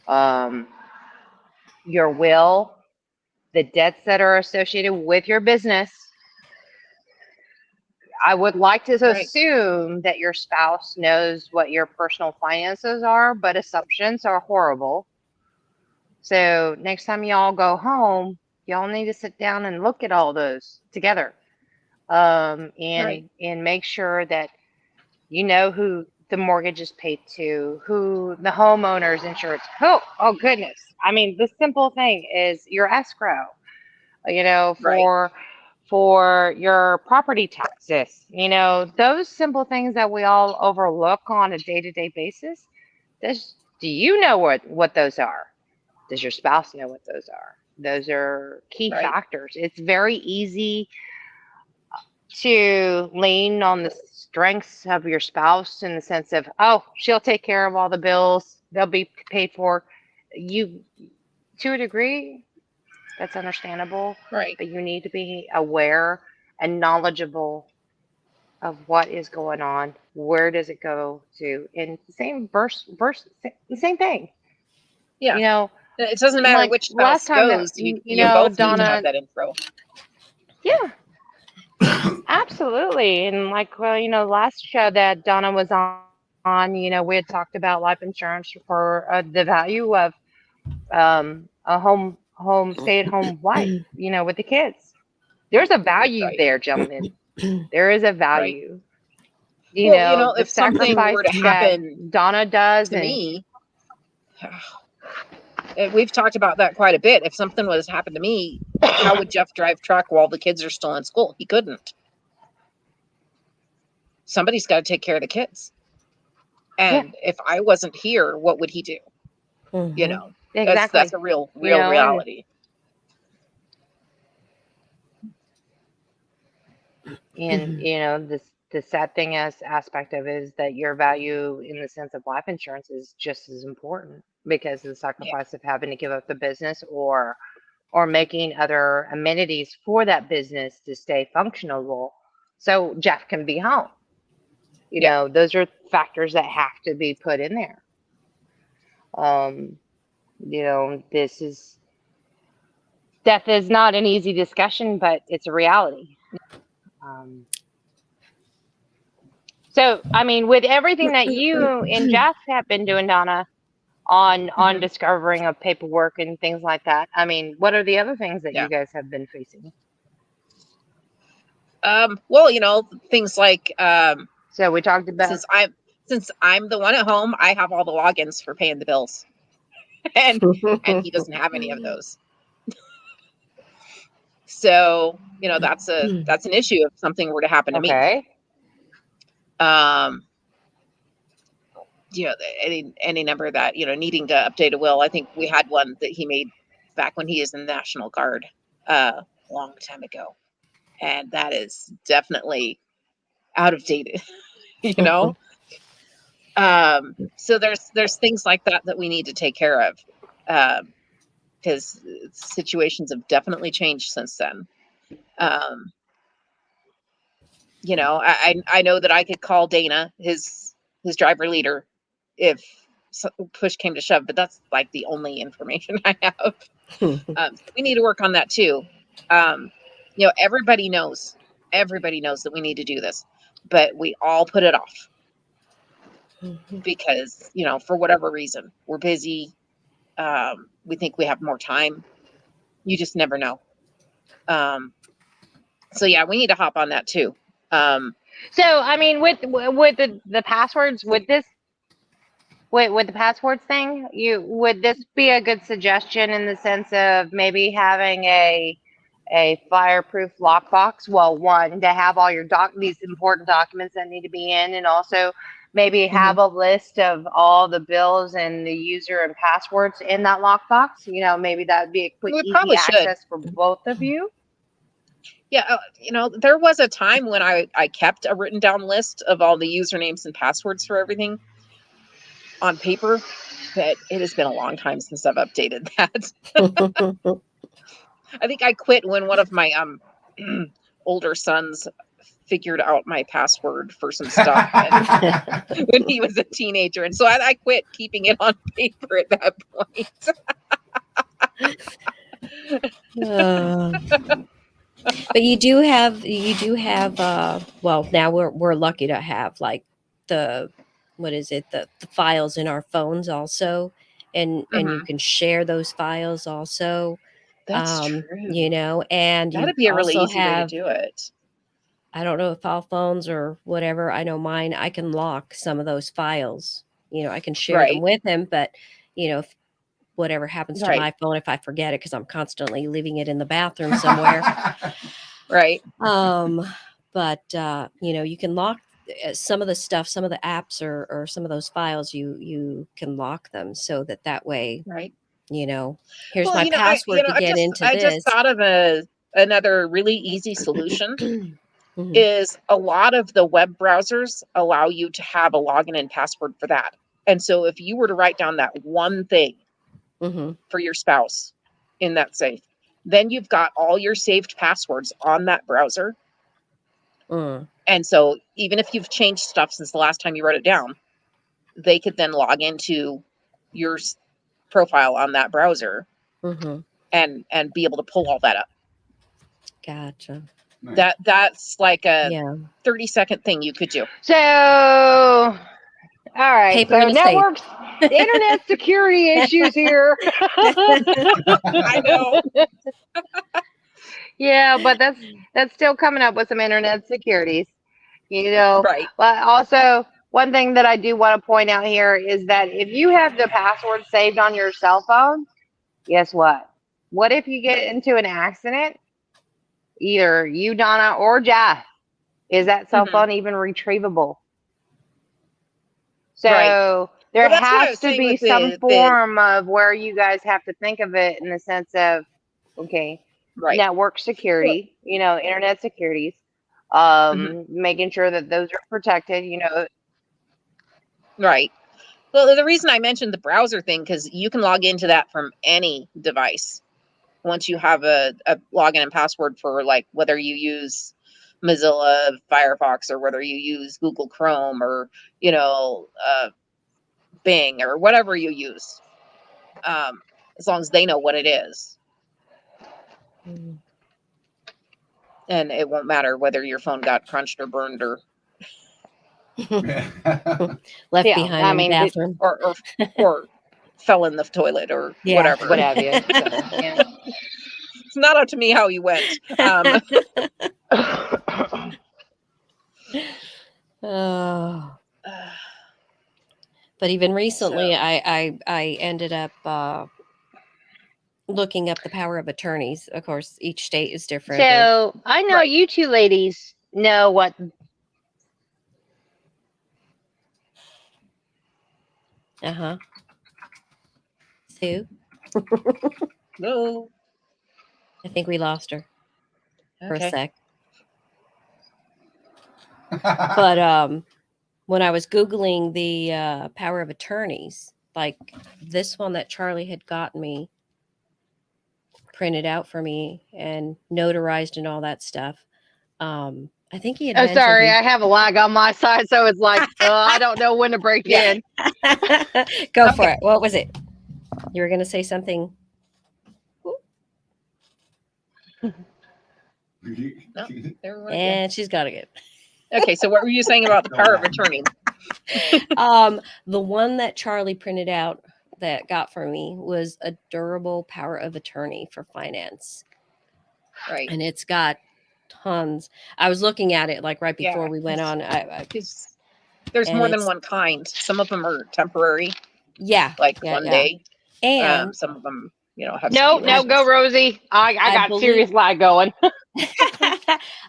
Your will, the debts that are associated with your business. I would like to assume that your spouse knows what your personal finances are, but assumptions are horrible. So next time y'all go home, y'all need to sit down and look at all those together, and make sure that you know who the mortgage is paid to, who the homeowner's insurance. Oh goodness! I mean, the simple thing is your escrow. For your property taxes, those simple things that we all overlook on a day-to-day basis. Do you know what those are? Does your spouse know what those are? Those are key factors. It's very easy to lean on the strengths of your spouse in the sense of, oh, she'll take care of all the bills. They'll be paid for. You, to a degree, that's understandable. Right. But you need to be aware and knowledgeable of what is going on. Where does it go to? And the same the same thing. Yeah. It doesn't matter which spouse goes. You both Donna, need to have that info. Yeah. Absolutely. And last show that Donna was on, we had talked about life insurance for the value of a home stay-at-home wife, with the kids. There's a value there, gentlemen. There is a value. If something were to happen Donna does to me, we've talked about that quite a bit. If something was to happen to me, how would Jeff drive truck while the kids are still in school? He couldn't. Somebody's got to take care of the kids. And if I wasn't here, what would he do? Exactly. That's a real reality. And the sad thing aspect of it is that your value in the sense of life insurance is just as important because of the sacrifice of having to give up the business or making other amenities for that business to stay functional so Jeff can be home. Those are factors that have to be put in there. Death is not an easy discussion, but it's a reality. So, I mean, with everything that you and Jeff have been doing, Donna, on discovering of paperwork and things like that, I mean, what are the other things that you guys have been facing? Well, things like so we talked about since I'm the one at home, I have all the logins for paying the bills, and he doesn't have any of those. So that's an issue if something were to happen to me. Any number of that, needing to update a will. I think we had one that he made back when he was in the National Guard a long time ago, and that is definitely out of date. So there's things like that we need to take care of, because situations have definitely changed since then. I know that I could call Dana, his driver leader, if push came to shove, but that's like the only information I have. We need to work on that too. You know, everybody knows that we need to do this, but we all put it off because, you know, for whatever reason, we're busy. We think we have more time. You just never know. So yeah, we need to hop on that too. So, I mean, with the passwords, with this, with the passwords thing, would this be a good suggestion in the sense of maybe having a fireproof lockbox? Well, one, to have all your these important documents that need to be in, and also maybe have a list of all the bills and the user and passwords in that lockbox. You know, maybe that would be a quick, We easy probably should. access for both of you. Yeah, you know, there was a time when I kept a written down list of all the usernames and passwords for everything on paper, but it has been a long time since I've updated that. I think I quit when one of my older sons figured out my password for some stuff when he was a teenager, and so I quit keeping it on paper at that point. But you do have well, now we're lucky to have like the the files in our phones also, and you can share those files also. That's true. You know, and That'd you be a really also easy way to do it. I don't know if all phones or whatever. I know mine, I can lock some of those files. You know, I can share them with him, but you know, if whatever happens to my phone, if I forget it, because I'm constantly leaving it in the bathroom somewhere. Right. But you know, you can lock some of the stuff, some of the apps or some of those files, you can lock them so that way, you know, here's my password to get into this. I just thought of another really easy solution. Is a lot of the web browsers allow you to have a login and password for that. And so if you were to write down that one thing for your spouse in that safe, then you've got all your saved passwords on that browser. And so even if you've changed stuff since the last time you wrote it down, they could then log into your profile on that browser and be able to pull all that up. Gotcha. Nice. That's like a 30-second thing you could do. So, all right. So networks, internet security issues here. I know. Yeah, but that's still coming up with some internet securities, you know. Right. But also, one thing that I do want to point out here is that if you have the password saved on your cell phone, guess what? What if you get into an accident? Either you, Donna, or Jeff, is that cell phone even retrievable? So there has to be some form of where you guys have to think of it in the sense of, okay, network security, you know, internet securities, making sure that those are protected, you know. Right. Well, the reason I mentioned the browser thing, because you can log into that from any device. Once you have a login and password for, like, whether you use Mozilla Firefox or whether you use Google Chrome or, you know, Bing or whatever you use, as long as they know what it is. And it won't matter whether your phone got crunched or burned or left behind in the bathroom or fell in the toilet or whatever. What have you. So, It's not up to me how you went. But even recently, I ended up looking up the power of attorneys. Of course, each state is different. So I know you two ladies know what. Sue? No. I think we lost her for a sec. But when I was Googling the power of attorneys, like this one that Charley had gotten me, printed out for me and notarized and all that stuff. I think he had mentioned. Sorry, I have a lag on my side, so it's like I don't know when to break in. Go for it. What was it? You were going to say something. No, there we go. And she's got to get. Okay, so what were you saying about the power of attorney? The one that Charley printed out that got for me was a durable power of attorney for finance. Right. And it's got tons. I was looking at it like right before we went on. There's more than one kind. Some of them are temporary. Yeah. Like one day. And some of them, have. No, go Rosie. I got serious lag going.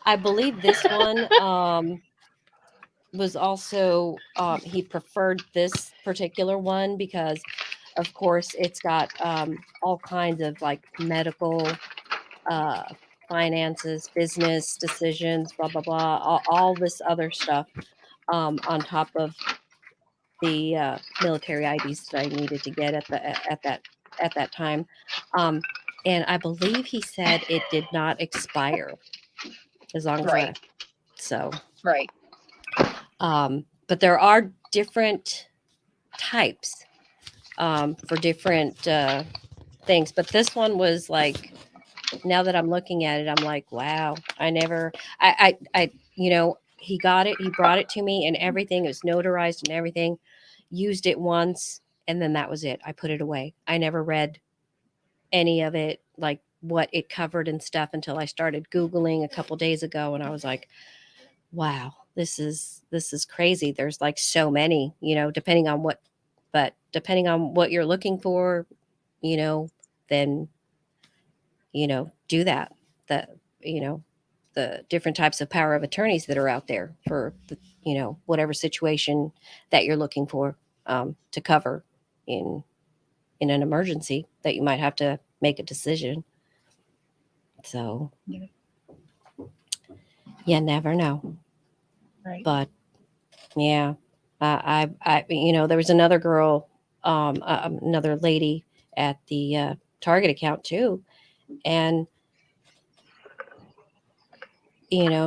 I believe this one was also he preferred this particular one because of course it's got all kinds of like medical finances, business decisions, blah blah blah, all this other stuff on top of the military IDs that I needed to get at that time. And I believe he said it did not expire as long as Right. But there are different types for different things. But this one was like, now that I'm looking at it, I'm like, wow, he got it, he brought it to me and everything. It was notarized and everything. Used it once and then that was it. I put it away. I never read any of it, like what it covered and stuff, until I started Googling a couple days ago, and I was like, wow, this is crazy. There's like so many, depending on what you're looking for, then do that. The different types of power of attorneys that are out there for the, whatever situation that you're looking for to cover in an emergency that you might have to make a decision. So you never know. Right. But yeah, I there was another girl, another lady at the Target account too. And,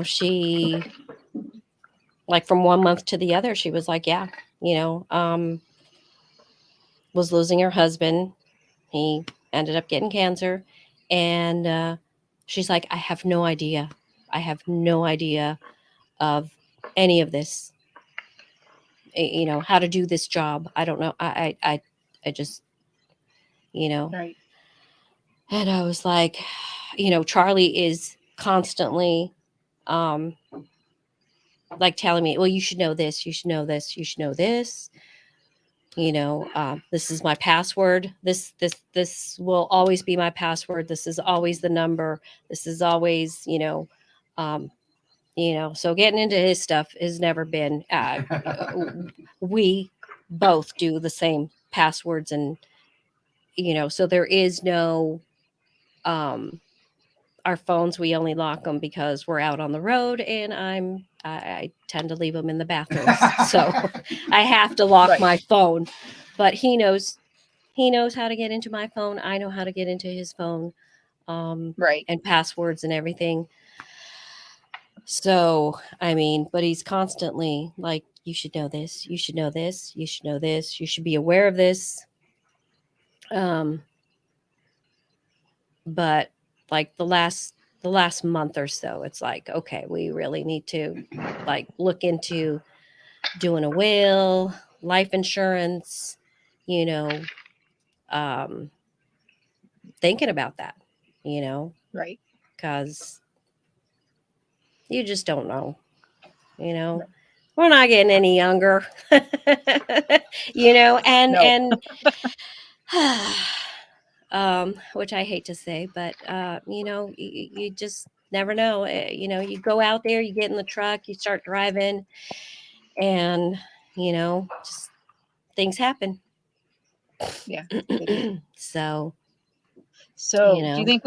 she, like from one month to the other, she was like, yeah, was losing her husband. He ended up getting cancer. And she's like, I have no idea. I have no idea of any of this, how to do this job. I don't know. I just, Right. And I was like, Charley is constantly like telling me, well, you should know this, you should know this, you should know this. This is my password. This will always be my password. This is always the number. This is always, so getting into his stuff has never been, we both do the same passwords and, so there is no, our phones, we only lock them because we're out on the road and I tend to leave them in the bathroom. So I have to lock my phone, but he knows how to get into my phone. I know how to get into his phone, and passwords and everything. So, but he's constantly like, you should know this, you should know this, you should know this, you should be aware of this. But like the last month or so, it's like, okay, we really need to like look into doing a will, life insurance, thinking about that, Right. Because you just don't know, we're not getting any younger, which I hate to say, but, you just never know. You go out there, you get in the truck, you start driving and, just things happen. Yeah. So, do you think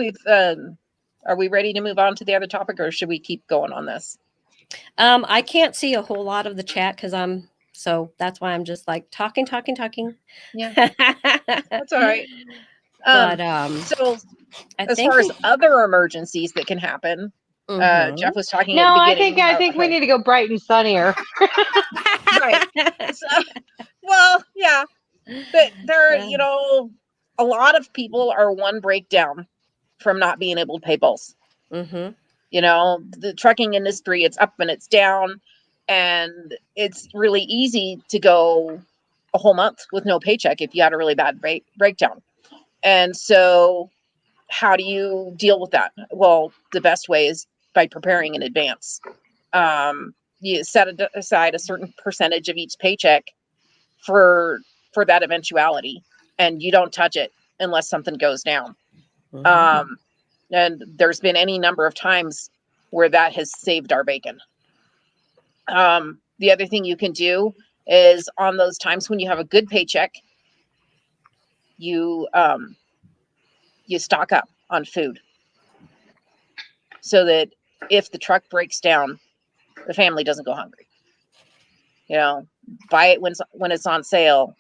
are we ready to move on to the other topic or should we keep going on this? I can't see a whole lot of the chat so that's why I'm just like talking. Yeah. That's all right. But so as far as other emergencies that can happen, Jeff was talking. No, I think we need to go bright and sunnier. Right. Well, yeah, but there, a lot of people are one breakdown from not being able to pay bills. Mm-hmm. You know, the trucking industry, it's up and it's down, and it's really easy to go a whole month with no paycheck if you had a really bad breakdown. And so how do you deal with that? Well, the best way is by preparing in advance. You set aside a certain percentage of each paycheck for that eventuality, and you don't touch it unless something goes down. And there's been any number of times where that has saved our bacon. The other thing you can do is on those times when you have a good paycheck, you stock up on food so that if the truck breaks down, the family doesn't go hungry. You know, buy it when it's on sale.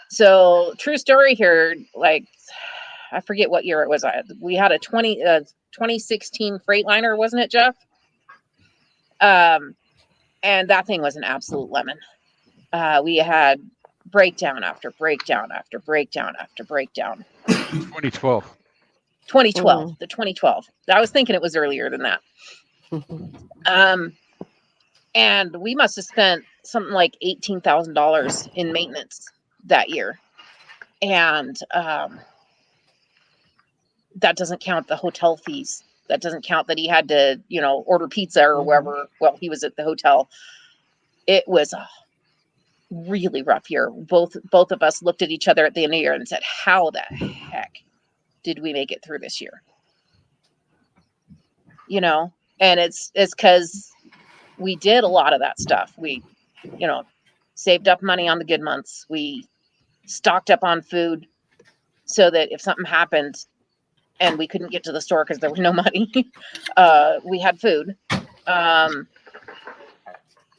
So true story here, like, I forget what year it was. We had a 2016 Freightliner, wasn't it, Jeff? And that thing was an absolute lemon. We had breakdown after breakdown after breakdown after breakdown. 2012. The 2012. I was thinking it was earlier than that. And we must have spent something like $18,000 in maintenance that year. And that doesn't count the hotel fees. That doesn't count that he had to, you know, order pizza or wherever. Well, he was at the hotel. It was a really rough year. Both of us looked at each other at the end of the year and said, how the heck did we make it through this year? You know, and it's because we did a lot of that stuff. We, you know, saved up money on the good months. We stocked up on food so that if something happened and we couldn't get to the store because there was no money, we had food.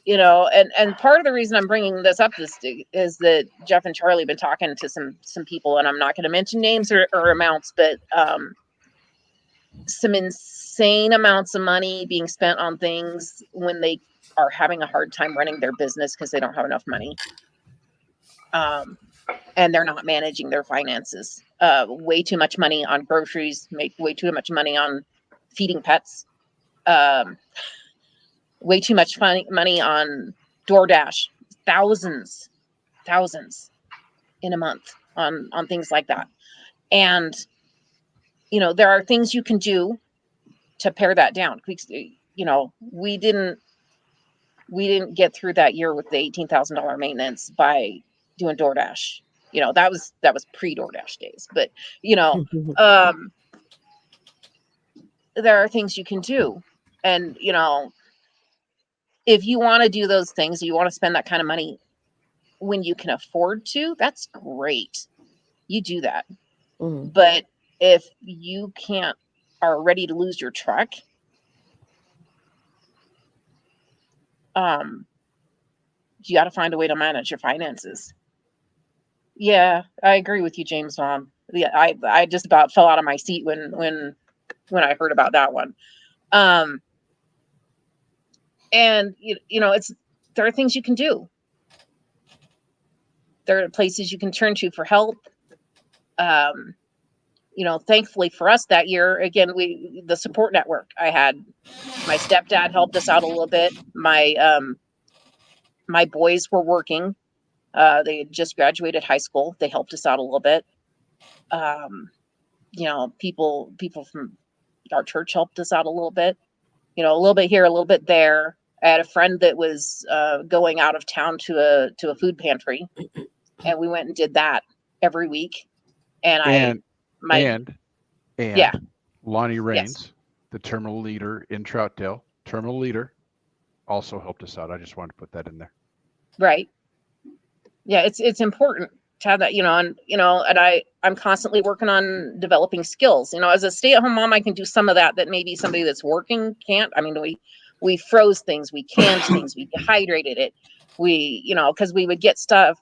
You know, and part of the reason I'm bringing this up is that Jeff and Charley have been talking to some people, and I'm not going to mention names or amounts, but some insane amounts of money being spent on things when they are having a hard time running their business because they don't have enough money. And they're not managing their finances. Way too much money on groceries, make way too much money on feeding pets. Way too much money on DoorDash, thousands in a month on things like that. And, you know, there are things you can do to pare that down. You know, we didn't get through that year with the $18,000 maintenance by doing DoorDash. You know, that was pre-DoorDash days, but you know, there are things you can do. And, you know, if you want to do those things, you want to spend that kind of money when you can afford to, that's great. You do that. But if you are ready to lose your truck, you got to find a way to manage your finances. Yeah, I agree with you, James Mom. Yeah, I just about fell out of my seat when I heard about that one. And you know, there are things you can do. There are places you can turn to for help. You know, thankfully for us that year, again, the support network I had, my stepdad helped us out a little bit. My boys were working. They had just graduated high school. They helped us out a little bit. You know, people from our church helped us out a little bit. You know, a little bit here, a little bit there. I had a friend that was going out of town to a food pantry, and we went and did that every week. And yeah, Lonnie Rains, yes, the terminal leader in Troutdale, terminal leader, also helped us out. I just wanted to put that in there. Right. Yeah, it's important to have that, you know, and I'm constantly working on developing skills. You know, as a stay-at-home mom, I can do some of that maybe somebody that's working can't. I mean, we froze things, we canned things, we dehydrated it. You know, because we would get stuff,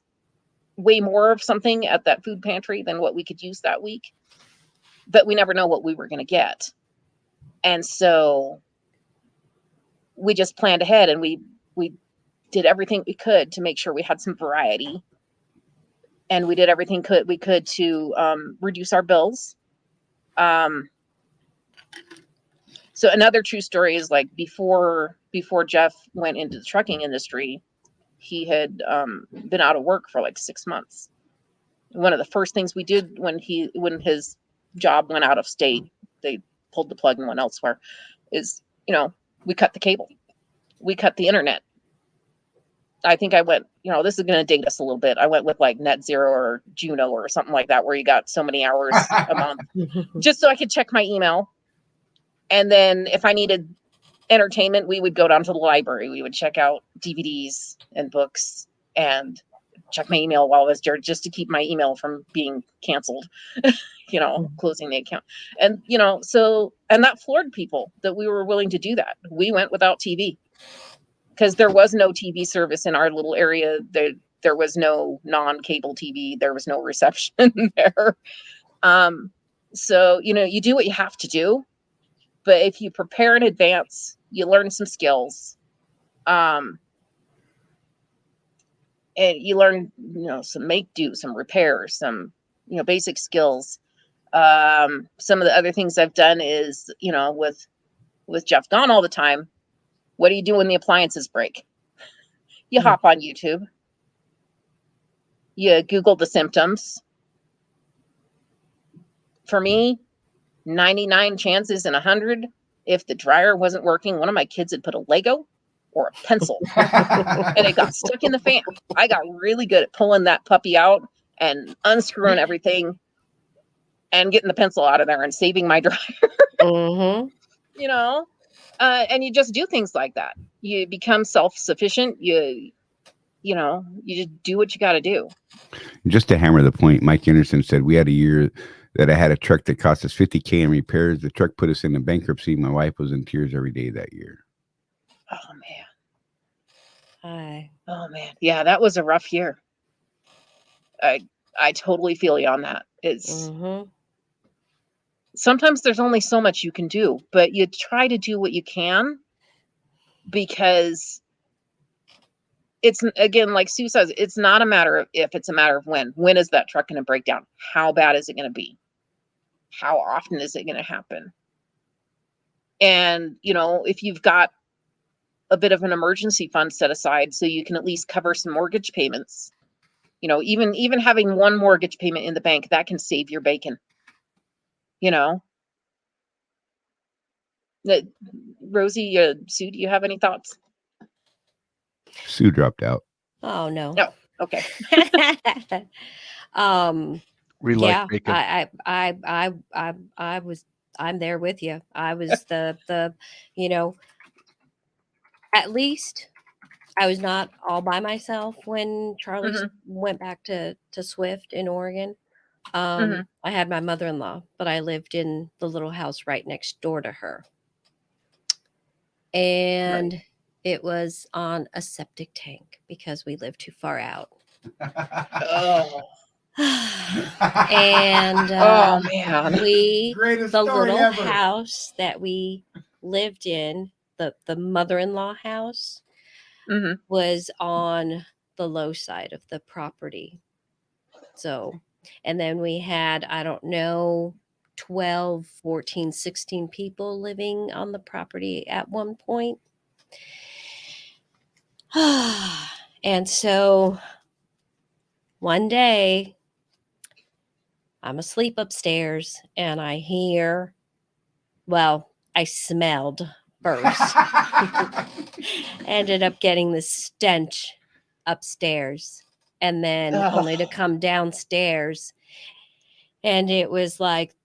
way more of something at that food pantry than what we could use that week. But we never know what we were going to get. And so we just planned ahead, and we did everything we could to make sure we had some variety. And we did everything we could to reduce our bills. So another true story is like before Jeff went into the trucking industry, he had been out of work for like 6 months. One of the first things we did when his job went out of state, they pulled the plug and went elsewhere, is, we cut the cable. We cut the internet. I think I went, this is going to date us a little bit. I went with like Net Zero or Juno or something like that, where you got so many hours a month, just so I could check my email. And then if I needed entertainment, we would go down to the library. We would check out DVDs and books and check my email while I was there, just to keep my email from being canceled, closing the account. And, and that floored people that we were willing to do that. We went without TV because there was no TV service in our little area. There was no non-cable TV. There was no reception there. So, you do what you have to do. But if you prepare in advance, you learn some skills. And you learn, some make do, some repairs, some, basic skills. Some of the other things I've done is, with Jeff gone all the time, what do you do when the appliances break? You hop on YouTube. You Google the symptoms. For me, 99 chances in 100, if the dryer wasn't working, one of my kids had put a Lego or a pencil and it got stuck in the fan. I got really good at pulling that puppy out and unscrewing everything and getting the pencil out of there and saving my dryer. And you just do things like that. You become self-sufficient. You just do what you got to do. Just to hammer the point, Mike Anderson said we had a year that I had a truck that cost us $50,000 in repairs. The truck put us into bankruptcy. My wife was in tears every day that year. Oh man. Oh man. Yeah, that was a rough year. I totally feel you on that. It's sometimes there's only so much you can do, but you try to do what you can, because it's, again, like Sue says, it's not a matter of if, it's a matter of when. When is that truck going to break down? How bad is it going to be? How often is it going to happen? And, if you've got a bit of an emergency fund set aside so you can at least cover some mortgage payments, even having one mortgage payment in the bank, that can save your bacon. Rosie, Sue, do you have any thoughts? Sue dropped out. Oh no. No. Okay. We like bacon. I'm there with you. I was the at least I was not all by myself when Charley went back to Swift in Oregon. I had my mother-in-law, but I lived in the little house right next door to her. And it was on a septic tank because we lived too far out. And oh man, the little house that we lived in, the mother-in-law house, was on the low side of the property. So, and then we had, I don't know, 12, 14, 16 people living on the property at one point. And so one day I'm asleep upstairs and I smelled first. Ended up getting the stench upstairs, and then only to come downstairs and it was like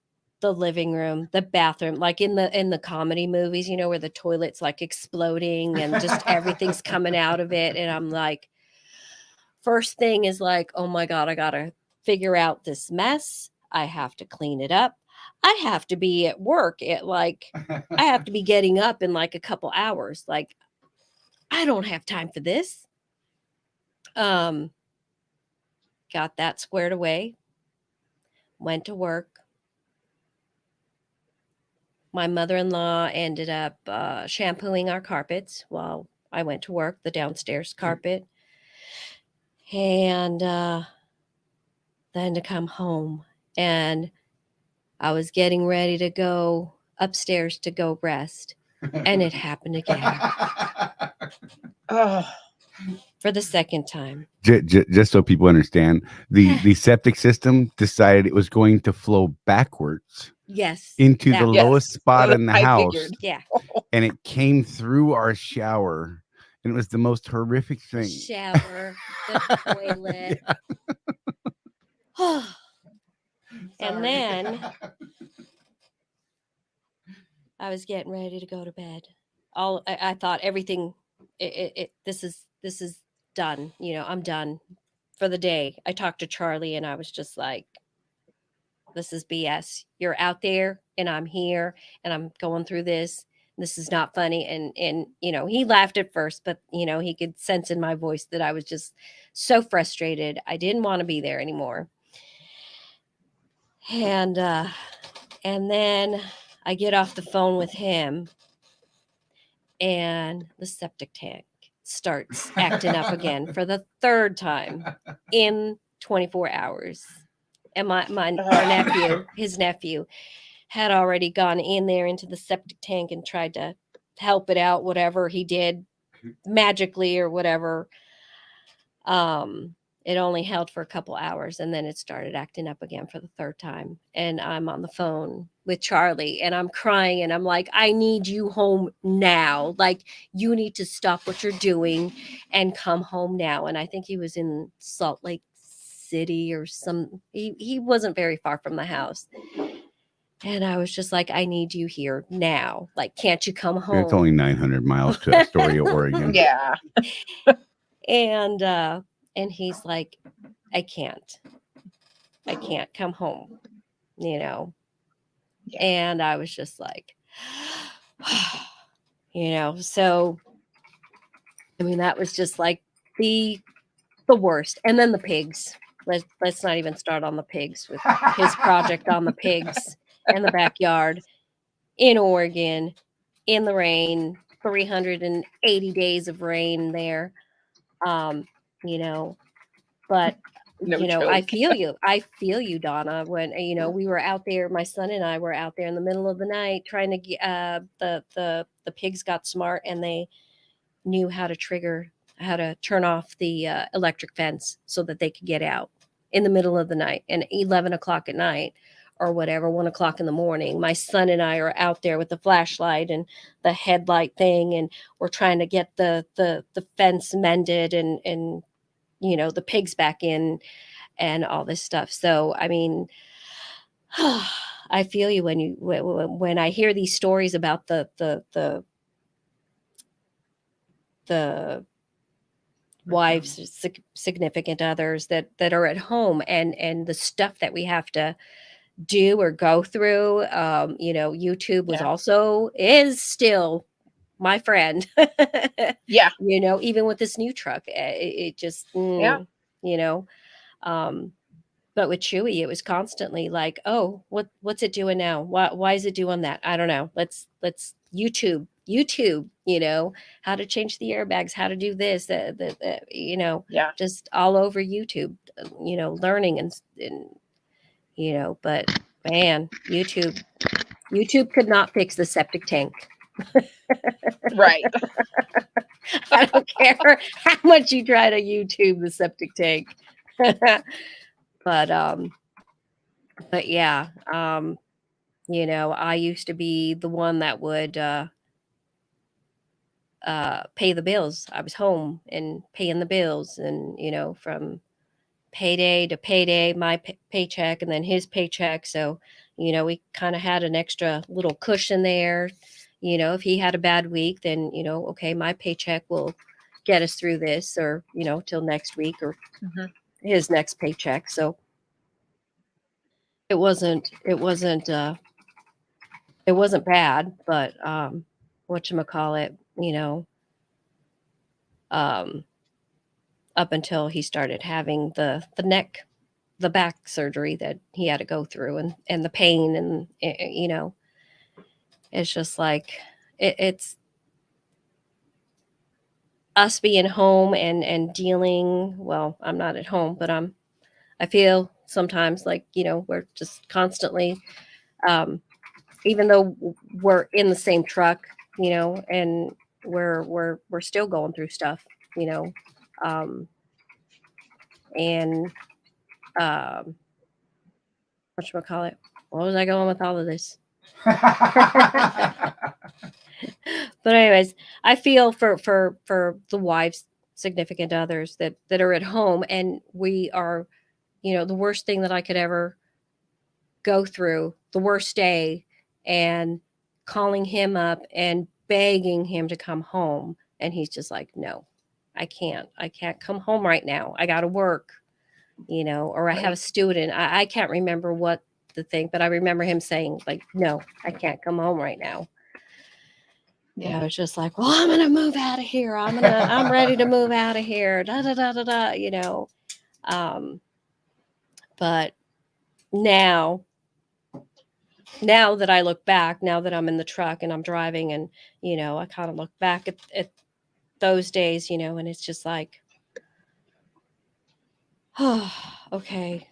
the living room, the bathroom, like in the comedy movies, where the toilet's like exploding and just everything's coming out of it. And I'm like, first thing is like, oh my God, I gotta figure out this mess. I have to clean it up. I have to be at work at I have to be getting up in like a couple hours. Like, I don't have time for this. Got that squared away. Went to work. My mother-in-law ended up shampooing our carpets while I went to work, the downstairs carpet. And then to come home, and I was getting ready to go upstairs to go rest. And it happened again Oh, for the second time. Just so people understand, the septic system decided it was going to flow backwards Yes. into that the was- Yes. lowest spot in the I house, figured. Yeah. and it came through our shower, and it was the most horrific The thing. shower, the toilet. And then I was getting ready to go to bed. I thought everything. This is done. I'm done for the day. I talked to Charley, and I was just like, "This is BS. You're out there, and I'm here, and I'm going through this. This is not funny." And he laughed at first, but he could sense in my voice that I was just so frustrated. I didn't want to be there anymore. And then I get off the phone with him, and the septic tank starts acting up again for the third time in 24 hours. And our nephew, his nephew, had already gone in there into the septic tank and tried to help it out, whatever he did magically or whatever. It only held for a couple hours, and then it started acting up again for the third time. And I'm on the phone with Charley, and I'm crying, and I'm like, I need you home now. Like, you need to stop what you're doing and come home now. And I think he was in Salt Lake City or he wasn't very far from the house. And I was just like, I need you here now. Like, can't you come home? It's only 900 miles to Astoria, Oregon. Yeah. And he's like, I can't come home, And I was just like, so, I mean, that was just like the worst. And then the pigs. Let's not even start on the pigs with his project on the pigs in the backyard in Oregon, in the rain, 380 days of rain there. But No I joke. feel you, Donna, when we were out there, my son and I were out there in the middle of the night trying to get the pigs got smart, and they knew how to turn off the electric fence so that they could get out in the middle of the night, and 11 o'clock at night or whatever, 1 o'clock in the morning. My son and I are out there with the flashlight and the headlight thing, and we're trying to get the fence mended and the pigs back in and all this stuff. So, I mean, I feel you when I hear these stories about the wives, significant others that are at home, and the stuff that we have to do or go through. YouTube is still my friend. Yeah. Even with this new truck, it just, but with Chewy, it was constantly like, oh, what's it doing now? Why is it doing that? I don't know. Let's YouTube, how to change the airbags, how to do this, just all over YouTube, learning and but man, YouTube could not fix the septic tank. Right. I don't care how much you try to YouTube the septic tank. But yeah, I used to be the one that would pay the bills. I was home and paying the bills, and from payday to payday, my paycheck and then his paycheck. So we kind of had an extra little cushion there. If he had a bad week, then okay, my paycheck will get us through this, or till next week, or his next paycheck. So it wasn't bad, but whatchamacallit, up until he started having the back surgery that he had to go through, and the pain, and it's just like it's us being home and dealing. Well, I'm not at home, but I feel sometimes like we're just constantly even though we're in the same truck, you know, and we're still going through stuff, you know, and whatchamacallit, what was I going with all of this? But anyways, I feel for the wives, significant others that are at home, and we are, you know, the worst thing that I could ever go through, the worst day, and calling him up and begging him to come home, and he's just like, no, I can't come home right now, I gotta work, you know, or I have a student. I can't remember what the thing, but I remember him saying, like, no, I can't come home right now. Yeah, I was just like, well, I'm gonna move out of here. I'm ready to move out of here. Da da da da da. You know, but now that I look back, now that I'm in the truck and I'm driving, and you know, I kind of look back at those days, you know, and it's just like, oh, okay.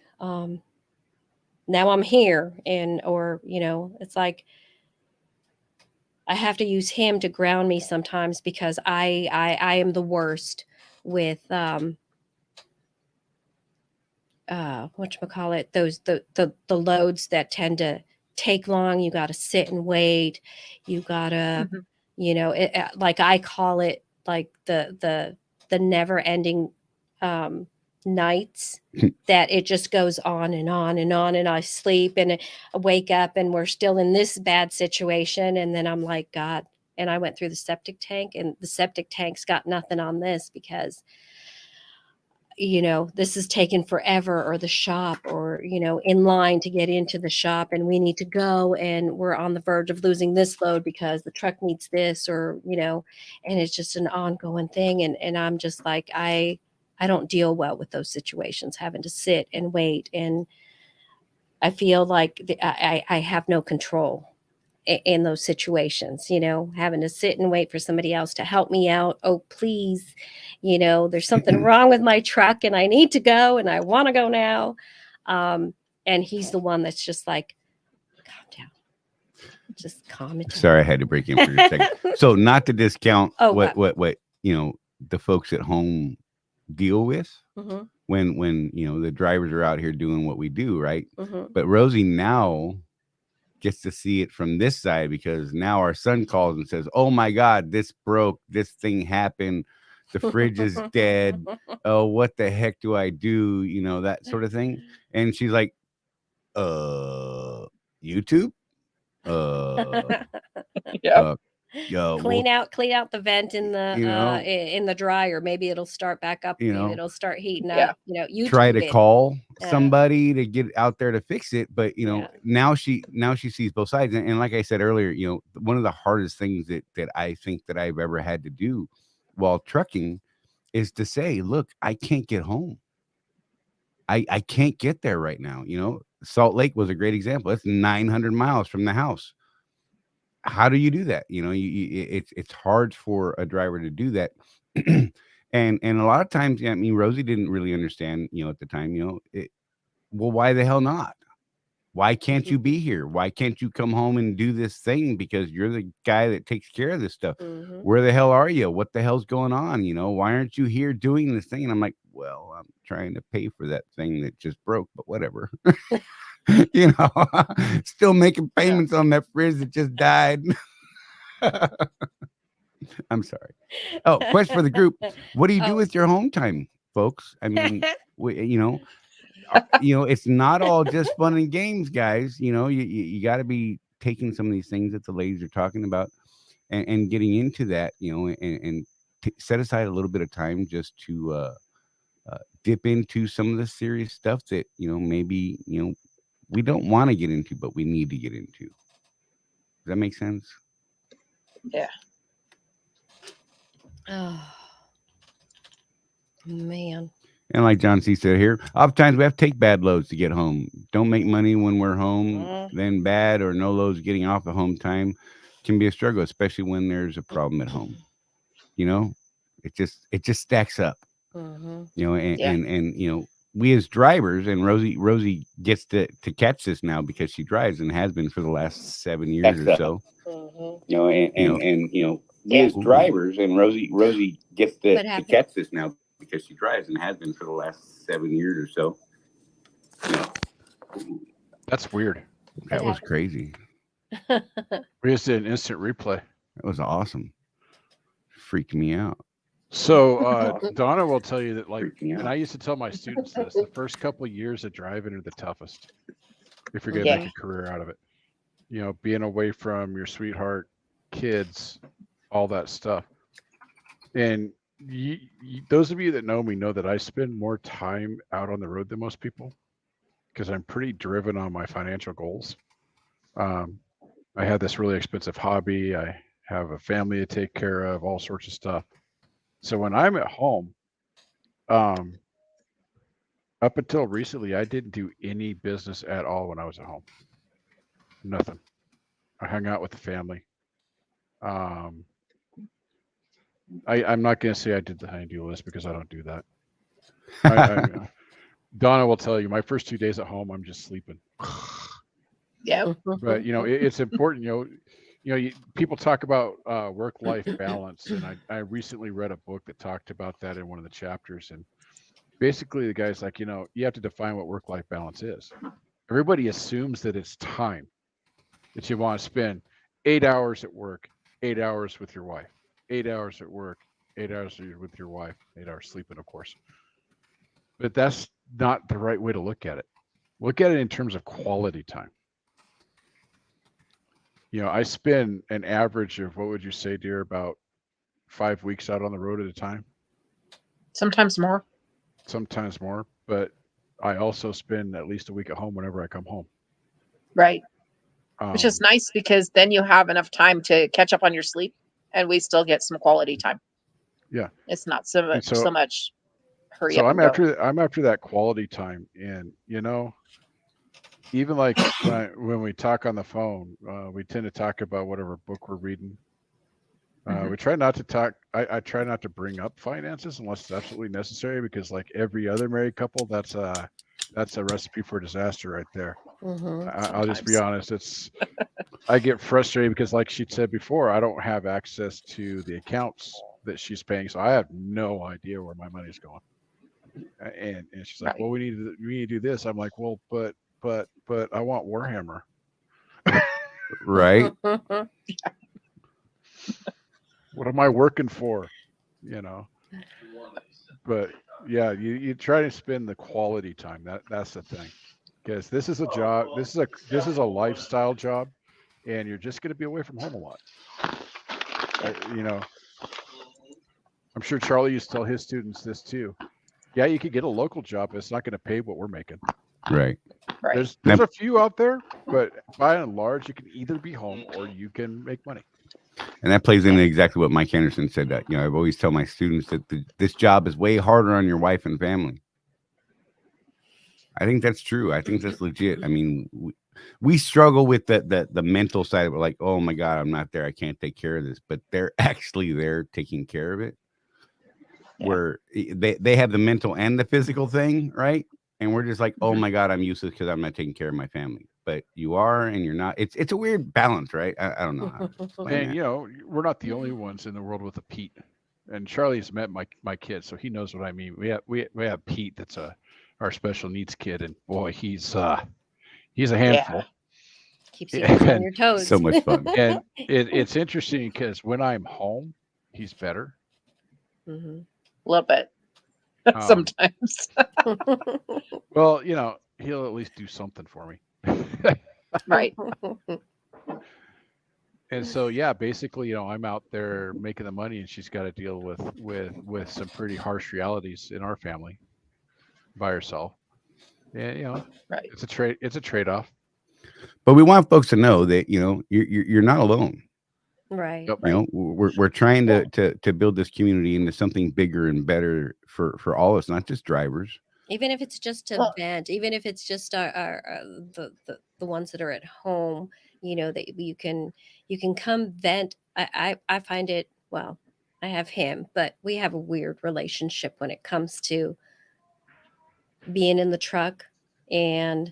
Now I'm here, or you know, it's like I have to use him to ground me sometimes, because I am the worst with whatchamacallit, those the loads that tend to take long. You got to sit and wait. You gotta, you know, like I call it, like the never ending nights that it just goes on and on and on, and I sleep and I wake up and we're still in this bad situation, and then I'm like, God, and I went through the septic tank, and the septic tank's got nothing on this, because you know, this is taking forever, or the shop, or you know, in line to get into the shop, and we need to go, and we're on the verge of losing this load because the truck needs this, or you know, and it's just an ongoing thing, and I'm just like, I don't deal well with those situations, having to sit and wait. And I feel like I have no control in those situations, you know, having to sit and wait for somebody else to help me out. Oh, please, you know, there's something wrong with my truck and I need to go and I want to go now. And he's the one that's just like, calm down. Just calm it down. Sorry, I had to break in for a second. So not to discount what you know, the folks at home deal with when you know the drivers are out here doing what we do, right? But Rosie now gets to see it from this side, because now our son calls and says, oh my God, this broke, this thing happened, the fridge is dead, oh, what the heck do I do, you know, that sort of thing. And she's like, YouTube, yo, clean out the vent in the in the dryer. Maybe it'll start back up. You know, it'll start heating up. You know, you try to call somebody to get out there to fix it. But you know, now she sees both sides. And like I said earlier, you know, one of the hardest things that I think that I've ever had to do while trucking is to say, look, I can't get home. I can't get there right now. You know, Salt Lake was a great example. It's 900 miles from the house. How do you do that? You know, it's hard for a driver to do that. and a lot of times, I mean, Rosie didn't really understand, you know, at the time, you know, well, why the hell not? Why can't you be here? Why can't you come home and do this thing? Because you're the guy that takes care of this stuff. Where the hell are you? What the hell's going on? You know, why aren't you here doing this thing? And I'm like, well, I'm trying to pay for that thing that just broke, but whatever. You know, still making payments on that fridge that just died. I'm sorry. Oh, question for the group. What do you do with your home time, folks? I mean, you know, it's not all just fun and games, guys. You know, you got to be taking some of these things that the ladies are talking about and getting into that, you know, and set aside a little bit of time just to dip into some of the serious stuff that, you know, maybe, you know, we don't want to get into, but we need to get into. Does that make sense? Yeah. Oh, man. And like John C. said here, oftentimes we have to take bad loads to get home. Don't make money when we're home. Then bad or no loads getting off at home time can be a struggle, especially when there's a problem at home. You know, it just stacks up. You know, and you know, we as drivers, and Rosie gets to catch this now because she drives and has been for the last 7 years or so. Mm-hmm. We as drivers, and Rosie gets What to happened? catch this now because she drives and has been for the last 7 years or so. That's weird. That was happened? crazy. We just did an instant replay. That was awesome. Freaked me out. So Donna will tell you that, like, Freaked me and out. I used to tell my students this: the first couple of years of driving are the toughest if you're going to Yeah. make a career out of it. Being away from your sweetheart, kids, all that stuff. And those of you that know me know that I spend more time out on the road than most people because I'm pretty driven on my financial goals. I have this really expensive hobby. I have a family to take care of, all sorts of stuff. So when I'm at home, up until recently, I didn't do any business at all when I was at home. Nothing. I hung out with the family. I'm not going to say I did the honey-do list because I don't do that. Donna will tell you, my first 2 days at home, I'm just sleeping. Yeah. But it's important. People talk about work-life balance, and I recently read a book that talked about that in one of the chapters. And basically, the guy's like, you have to define what work-life balance is. Everybody assumes that it's time that you want to spend 8 hours at work, 8 hours with your wife, 8 hours at work, 8 hours with your wife, 8 hours sleeping, of course. But that's not the right way to look at it. Look at it in terms of quality time. I spend an average of, what would you say, dear, about 5 weeks out on the road at a time? Sometimes more. Sometimes more, but I also spend at least a week at home whenever I come home. Right. Which is nice because then you have enough time to catch up on your sleep and we still get some quality time. Yeah. It's not so much hurry up So and go. I'm after that quality time. And, even like when we talk on the phone, we tend to talk about whatever book we're reading. We try not to talk. I try not to bring up finances unless it's absolutely necessary, because like every other married couple, that's a recipe for disaster right there. I'll just be honest. I get frustrated because, like she said before, I don't have access to the accounts that she's paying, so I have no idea where my money's going. And she's like, Right. well, we need to do this. I'm like, well, but I want Warhammer. Right. What am I working for? But yeah, you try to spend the quality time. That's the thing, because this is a job. This is a lifestyle job, and you're just going to be away from home a lot. I'm sure Charlie used to tell his students this too. Yeah, you could get a local job, but it's not going to pay what we're making. Right. Right. There's a few out there, but by and large, you can either be home or you can make money. And that plays into exactly what Mike Henderson said. That I've always tell my students that this job is way harder on your wife and family. I think that's true. I think that's legit. I mean, we struggle with the mental side of it, like, oh my God, I'm not there, I can't take care of this. But they're actually there taking care of it. Yeah. Where they have the mental and the physical thing, right? And we're just like, oh my God, I'm useless because I'm not taking care of my family. But you are, and you're not. It's a weird balance, right? I don't know how to explain And that. we're not the only ones in the world with a Pete. And Charlie's met my kid, so he knows what I mean. We have Pete, that's our special needs kid, and boy, he's a handful. Keeps you guys on your toes. So much fun. And it's interesting because when I'm home, he's better. A little bit. Sometimes. Well, he'll at least do something for me. Right. And so, yeah, basically, I'm out there making the money, and she's got to deal with some pretty harsh realities in our family by herself. And Right. it's a trade-off. But we want folks to know that you're not alone. Right. Yep. We're trying to build this community into something bigger and better for all of us, not just drivers. Even if it's just to vent, even if it's just the ones that are at home, that you can come vent. I find it, well, I have him, but we have a weird relationship when it comes to being in the truck, and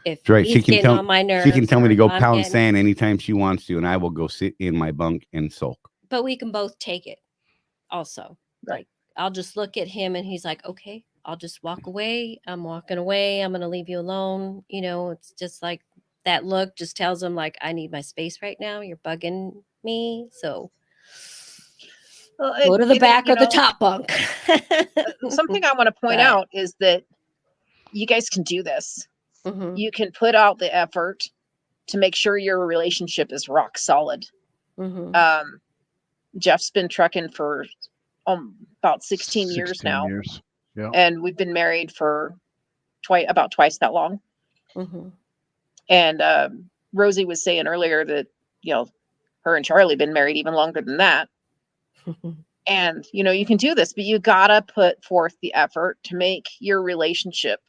if That's right. he's getting on my nerves, She can tell me to or go I'm pound getting- sand anytime she wants to, and I will go sit in my bunk and sulk. But we can both take it. Also, Right. like I'll just look at him, and he's like, "Okay, I'll just walk away. I'm walking away. I'm gonna leave you alone." You know, it's just like that look just tells him like, "I need my space right now. You're bugging me." So Well, go to the back or the top bunk. Something I want to point But- out is that you guys can do this. Mhm. You can put out the effort to make sure your relationship is rock solid. Mhm. Jeff's been trucking for about 16 years 16 now, years. Yeah. and we've been married for about twice that long. Mhm. And Rosie was saying earlier that, you know, her and Charley been married even longer than that. And, you know, you can do this, but you gotta put forth the effort to make your relationship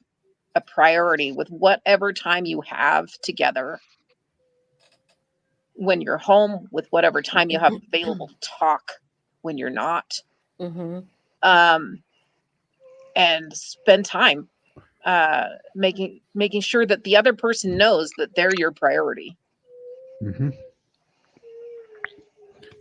a priority with whatever time you have together when you're home, with whatever time you have available to talk when you're not. Mhm. And spend time making sure that the other person knows that they're your priority. Mm-hmm.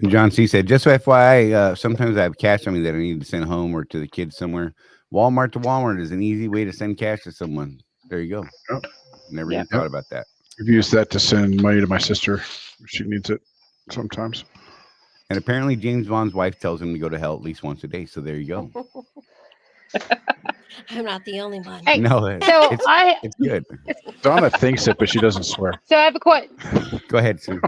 And John C. said, just so FYI, sometimes I have cash on me that I need to send home or to the kids somewhere. Walmart to Walmart is an easy way to send cash to someone. There you go. Yep. Never Yeah. even thought about that. I've used that to send money to my sister. She needs it sometimes. And apparently James Vaughn's wife tells him to go to hell at least once a day. So there you go. I'm not the only one. Hey, No, so it's good. Donna thinks it, but she doesn't swear. So I have a Go ahead, Sue.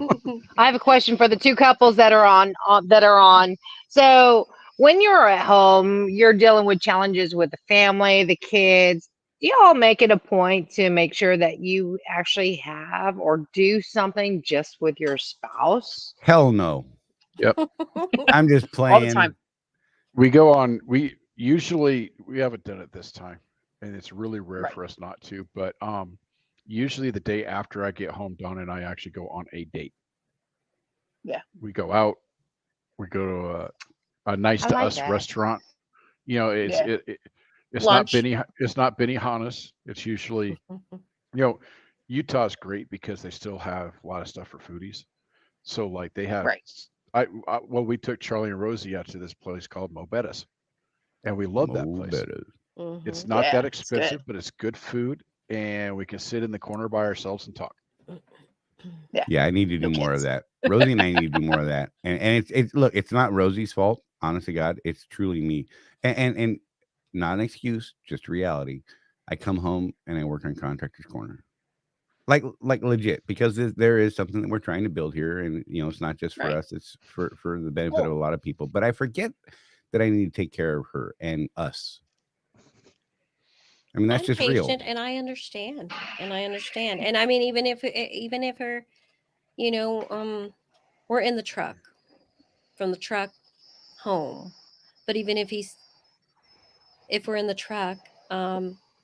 I have a question for the two couples that are on. So when you're at home, you're dealing with challenges with the family, the kids. Do you all make it a point to make sure that you actually have or do something just with your spouse? Hell no. Yep. I'm just playing. All the time. We go on. We haven't done it this time, and it's really rare Right. for us not to. But usually the day after I get home, Donna and I actually go on a date. Yeah. We go out. We go to a nice I to like us that. restaurant. You know, it's Yeah. it's Lunch. not Benihana's. It's usually, you know, Utah's great because they still have a lot of stuff for foodies. So like they have, Right. well, we took Charley and Rosie out to this place called Mo Betta's, and we love that place. Mhm. It's not Yeah, that it's good. expensive, but it's good food, and we can sit in the corner by ourselves and talk. Yeah, I need to do No more of kids. that. Rosie and I need to do more of that. And it's look, it's not Rosie's fault, honest to God. It's truly me. And not an excuse, just reality. I come home and I work on Contractors Corner. Like legit, because there is something that we're trying to build here, and you know, it's not just for Right. us, it's for the benefit of a lot of people. But I forget that I need to take care of her and us. I mean, that's I'm just real. patient, and I understand. And I mean, even if her, you know, we're in the truck, from the truck home, but even if we're in the truck,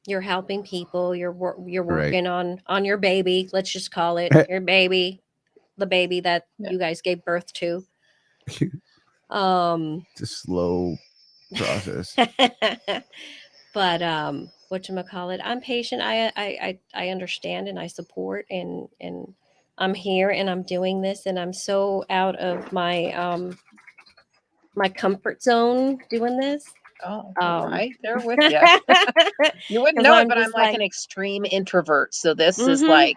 you're helping people, you're Right. working on your baby, let's just call it your baby, the baby that Yeah. you guys gave birth to. It's a slow process. But whatchamacallit, I'm patient. I understand, and I support, and I'm here, and I'm doing this, and I'm so out of my my comfort zone doing this. Oh, Um, right there with you. You wouldn't 'Cause know I'm it, but I'm just like like- an extreme introvert. So this is Mhm. like,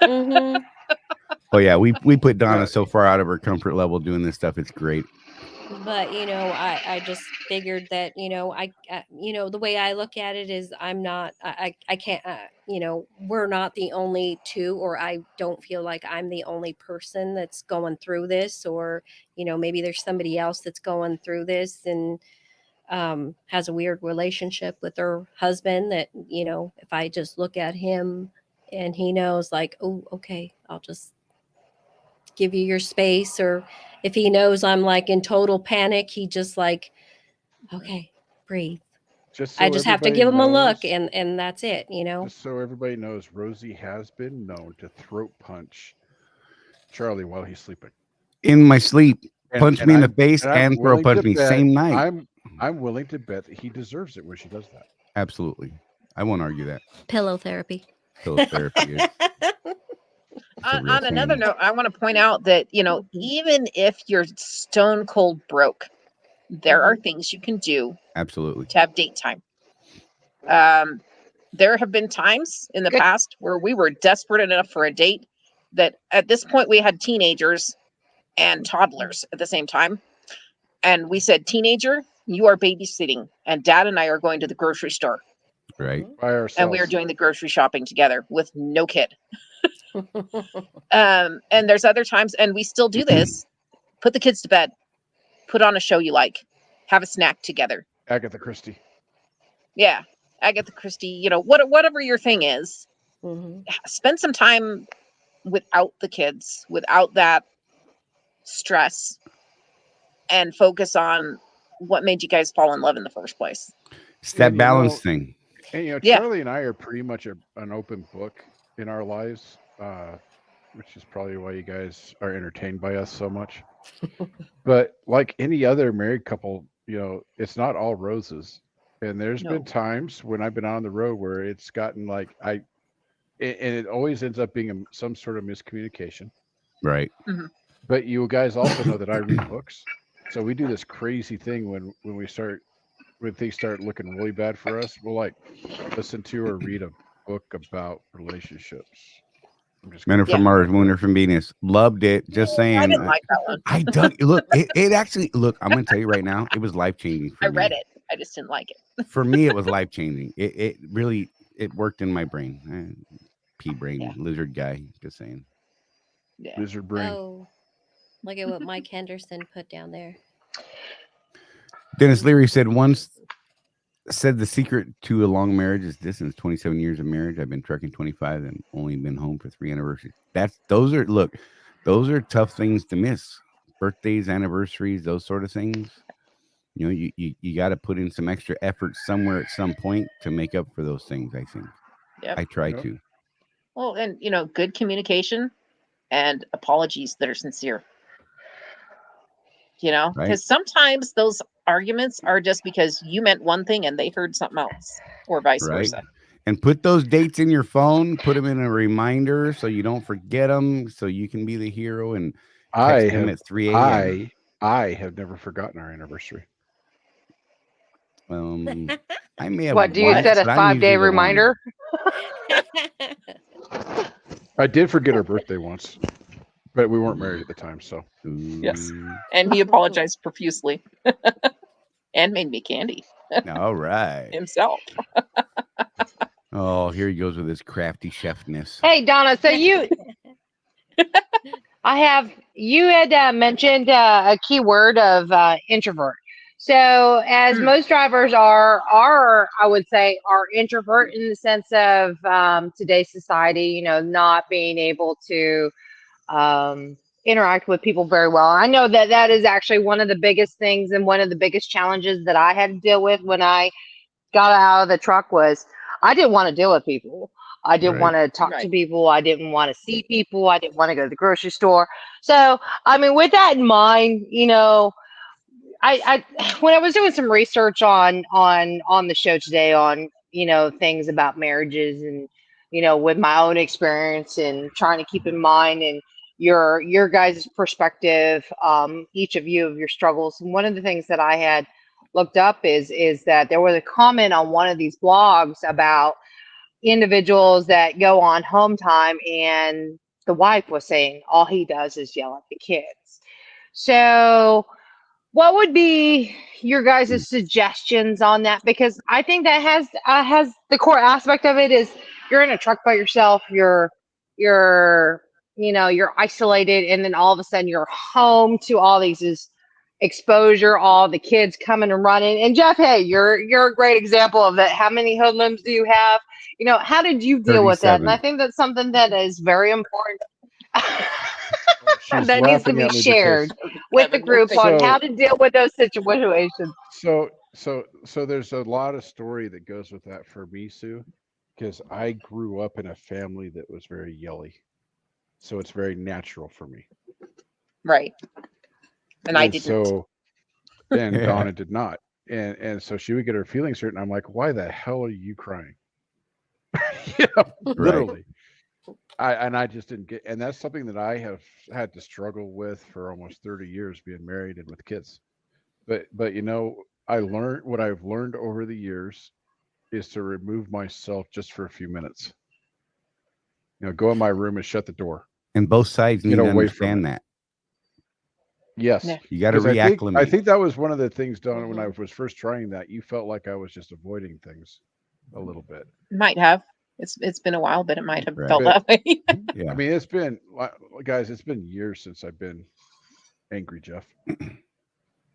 Mhm. Oh yeah, we put Donna so far out of her comfort level doing this stuff. It's great. But you know, I just figured that, you know, I you know, the way I look at it is I'm not I can't you know, we're not the only two, or I don't feel like I'm the only person that's going through this, or you know, maybe there's somebody else that's going through this and has a weird relationship with her husband, that, you know, if I just look at him and he knows like, oh, okay, I'll just give you your space, or if he knows I'm like in total panic, he just like, okay, breathe. I just have to give him a look, and that's it, you know. Just so everybody knows, Rosie has been known to throat punch Charley while he's sleeping. In my sleep, punch And me in the I'm- face I'm and throw willing punch to me bet- same night. I'm willing to bet that he deserves it when she does that. Absolutely. I won't argue that. Pillow therapy. Pillow therapy is a real On another thing. note, I want to point out that, even if you're stone cold broke, there are things you can do Absolutely. to have date time. There have been times in the past where we were desperate enough for a date that at this point we had teenagers and toddlers at the same time. And we said, teenager, you are babysitting, and dad and I are going to the grocery store. Right. By ourselves. And we are doing the grocery shopping together with no kid. And there's other times, and we still do this. Put the kids to bed. Put on a show you like. Have a snack together. Agatha Christie. Yeah. Agatha Christie, whatever your thing is. Spend some time without the kids, without that stress, and focus on what made you guys fall in love in the first place. It's that balance thing. And Charley and I are pretty much an open book in our lives, which is probably why you guys are entertained by us so much. But like any other married couple, it's not all roses. And there's been times when I've been on the road where it's gotten and it always ends up being some sort of miscommunication. Right. But you guys also know that I read books. So we do this crazy thing when things start looking really bad for us, we'll listen to or read a book about relationships. Men are from Mars, women are from Venus. Loved it. Just saying. I didn't like that one. I dug. Look, it actually. Look, I'm going to tell you right now. It was life changing. I read it. I just didn't like it. For me, it was life changing. It really worked in my brain. Pea brain, lizard guy. Just saying. Yeah. Lizard brain. Oh, look at what Mike Henderson put down there. Dennis Leary said the secret to a long marriage is distance. 27 years of marriage. I've been trucking 25 and only been home for 3 anniversaries. Those are tough things to miss. Birthdays, anniversaries, those sort of things. You got to put in some extra effort somewhere at some point to make up for those things, I think. Yep. I try to. Well, and good communication and apologies that are sincere. Because sometimes those arguments are just because you meant one thing and they heard something else, or vice versa. And put those dates in your phone, put them in a reminder so you don't forget them, so you can be the hero and text them at 3 a.m. I have never forgotten our anniversary. I may have. What do you set a 5-day reminder? I did forget her birthday once, but we weren't married at the time, so. Yes. And he apologized profusely and made me candy. All right. Himself. Oh, here he goes with his crafty chefness. Hey, Donna. So you had mentioned a key word of introvert. So as most drivers are, I would say, are introvert in the sense of today's society, not being able to interact with people very well. I know that is actually one of the biggest things and one of the biggest challenges that I had to deal with when I got out of the truck was I didn't want to deal with people. I didn't want to talk to people. I didn't want to see people. I didn't want to go to the grocery store. So, with that in mind, I when I was doing some research on the show today on things about marriages and with my own experience and trying to keep in mind and your guys' perspective, each of you of your struggles. And one of the things that I had looked up is that there was a comment on one of these blogs about individuals that go on home time, and the wife was saying all he does is yell at the kids. So what would be your guys' suggestions on that? Because I think that has the core aspect of it is you're in a truck by yourself, you're isolated, and then all of a sudden you're home to all these exposure, all the kids coming and running. And Jeff, hey, you're a great example of that. How many hoodlums do you have? How did you deal with that? And I think that's something that is very important. That needs to be shared with the group on how to deal with those situations. So there's a lot of story that goes with that for me, Sue, because I grew up in a family that was very yelly. So it's very natural for me. Right. And I didn't. So, and Donna did not. And so she would get her feelings hurt. And I'm like, why the hell are you crying? You know, Right. literally. I just didn't get, and that's something that I have had to struggle with for almost 30 years, being married and with kids. But you know, what I've learned over the years is to remove myself just for a few minutes. You know, go in my room and shut the door. And both sides Get need to away from understand it. that. Yes. Yeah. You got to Because I reacclimate. think that was one of the things, Donna, when I was first trying that. You felt like I was just avoiding things a little bit. Might have. It's been a while, but it might have Right. felt But that way. Yeah. I mean, it's been, guys, it's been years since I've been angry, Jeff.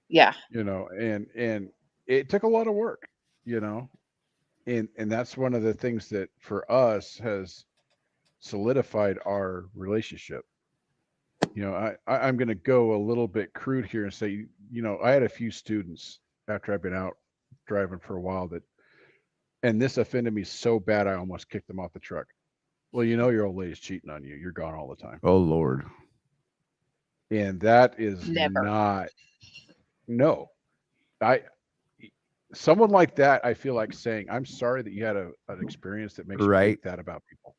Yeah. You know, and it took a lot of work, you know, and that's one of the things that for us has solidified our relationship. You know, I'm going to go a little bit crude here and say, you know, I had a few students after I've been out driving for a while and this offended me so bad I almost kicked them off the truck. Well, you know, your old lady's cheating on you. You're gone all the time. Oh Lord. And that is Never. not, no. Someone like that, I feel like saying, I'm sorry that you had an experience that makes you Right. think that about people.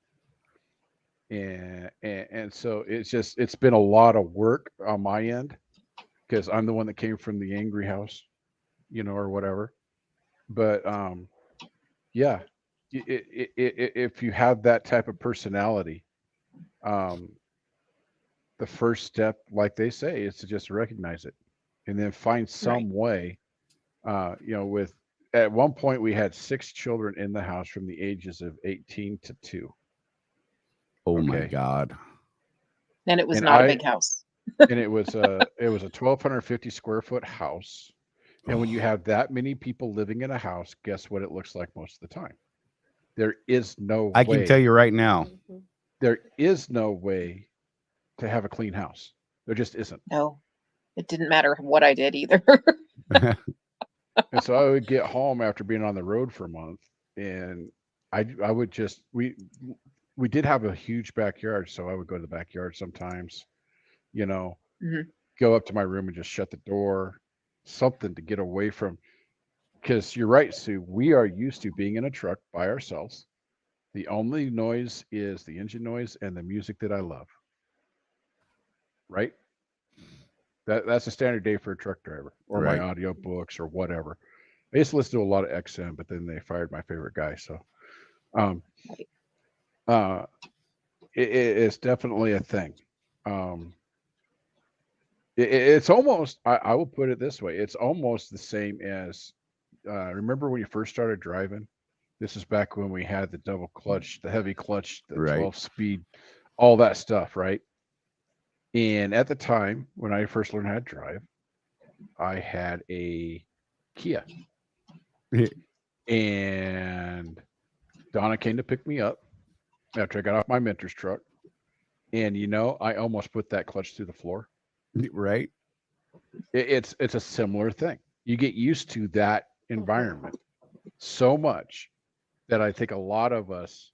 And so it's been a lot of work on my end because I'm the one that came from the angry house, you know, or whatever. But yeah, if you have that type of personality, the first step, like they say, is to just recognize it and then find some way. You know, at one point we had 6 children in the house from the ages of 18 to 2. Oh my Okay. God. And it was And not a big house. and it was a 1,250 square foot house. And when you have that many people living in a house, guess what it looks like most of the time? There is no I way. can tell you right now. There is no way to have a clean house. There just isn't. No, it didn't matter what I did either. And so I would get home after being on the road for a month, and I would just we did have a huge backyard, so I would go to the backyard sometimes, you know, Mhm. go up to my room and just shut the door, something to get away from. Because you're right, Sue. We are used to being in a truck by ourselves. The only noise is the engine noise and the music that I love. Right? That's a standard day for a truck driver, or Right. my audio books or whatever. I used to listen to a lot of XM, but then they fired my favorite guy. So, it's definitely a thing. It's almost, I will put it this way. It's almost the same as, remember when you first started driving? This is back when we had the double clutch, the heavy clutch, the Right. 12 speed, all that stuff, right? And at the time when I first learned how to drive, I had a Kia. And Donna came to pick me up after I got off my mentor's truck. And you know, I almost put that clutch through the floor. Right. It's a similar thing. You get used to that environment so much that I think a lot of us,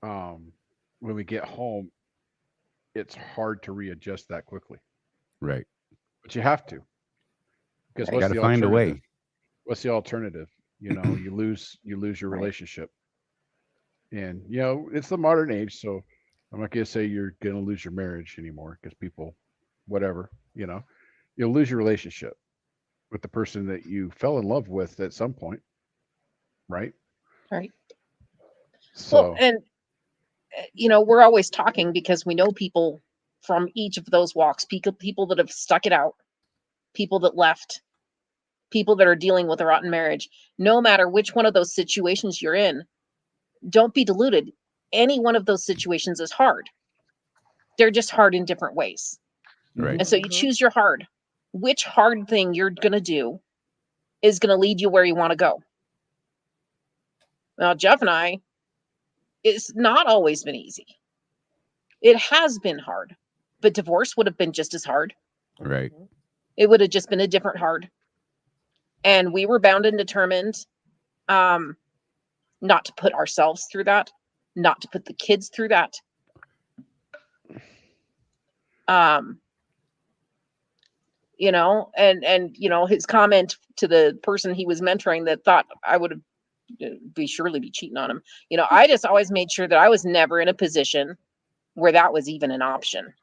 when we get home, it's hard to readjust that quickly. Right. But you have to, because You what's got to the find a alternative? way. What's the alternative? You know, you lose your Right. relationship, and you know it's the modern age. So I'm not gonna say you're gonna lose your marriage anymore, because people, whatever, you know, you'll lose your relationship with the person that you fell in love with at some point, right? Right. So Well, and you know, we're always talking because we know people from each of those walks, people that have stuck it out, people that left, people that are dealing with a rotten marriage. No matter which one of those situations you're in, don't be deluded. Any one of those situations is hard. They're just hard in different ways. Right. And so you choose your hard. Which hard thing you're going to do is going to lead you where you want to go. Now, Jeff and I, it's not always been easy. It has been hard, but divorce would have been just as hard. Right. It would have just been a different hard. And we were bound and determined not to put ourselves through that, not to put the kids through that. You know, and you know, his comment to the person he was mentoring that thought I would have be surely be cheating on him. You know, I just always made sure that I was never in a position where that was even an option.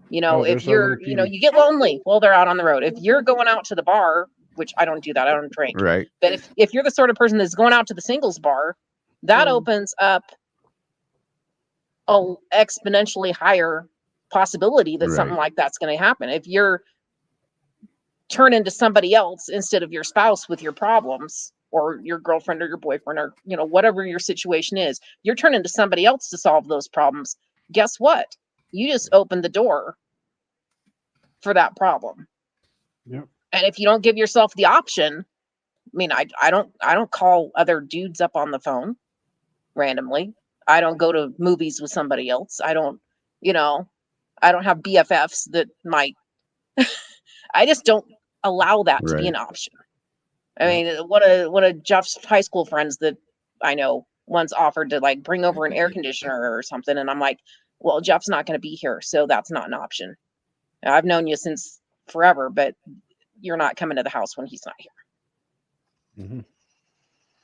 You know, if you're, you know, you get lonely while they're out on the road. If you're going out to the bar, which I don't do that, I don't drink. Right. But if you're the sort of person that's going out to the singles bar, that opens up a exponentially higher possibility that something like that's going to happen. If you're turn into somebody else instead of your spouse with your problems, or your girlfriend or your boyfriend, or, you know, whatever your situation is, you're turning to somebody else to solve those problems. Guess what? You just opened the door for that problem. Yep. And if you don't give yourself the option, I mean, I don't call other dudes up on the phone randomly. I don't go to movies with somebody else. I don't, you know, I don't have BFFs that might, I just don't allow that to be an option. I mean, one of Jeff's high school friends that I know once offered to like bring over an air conditioner or something. And I'm like, well, Jeff's not going to be here, so that's not an option. Now, I've known you since forever, but you're not coming to the house when he's not here. Mm-hmm.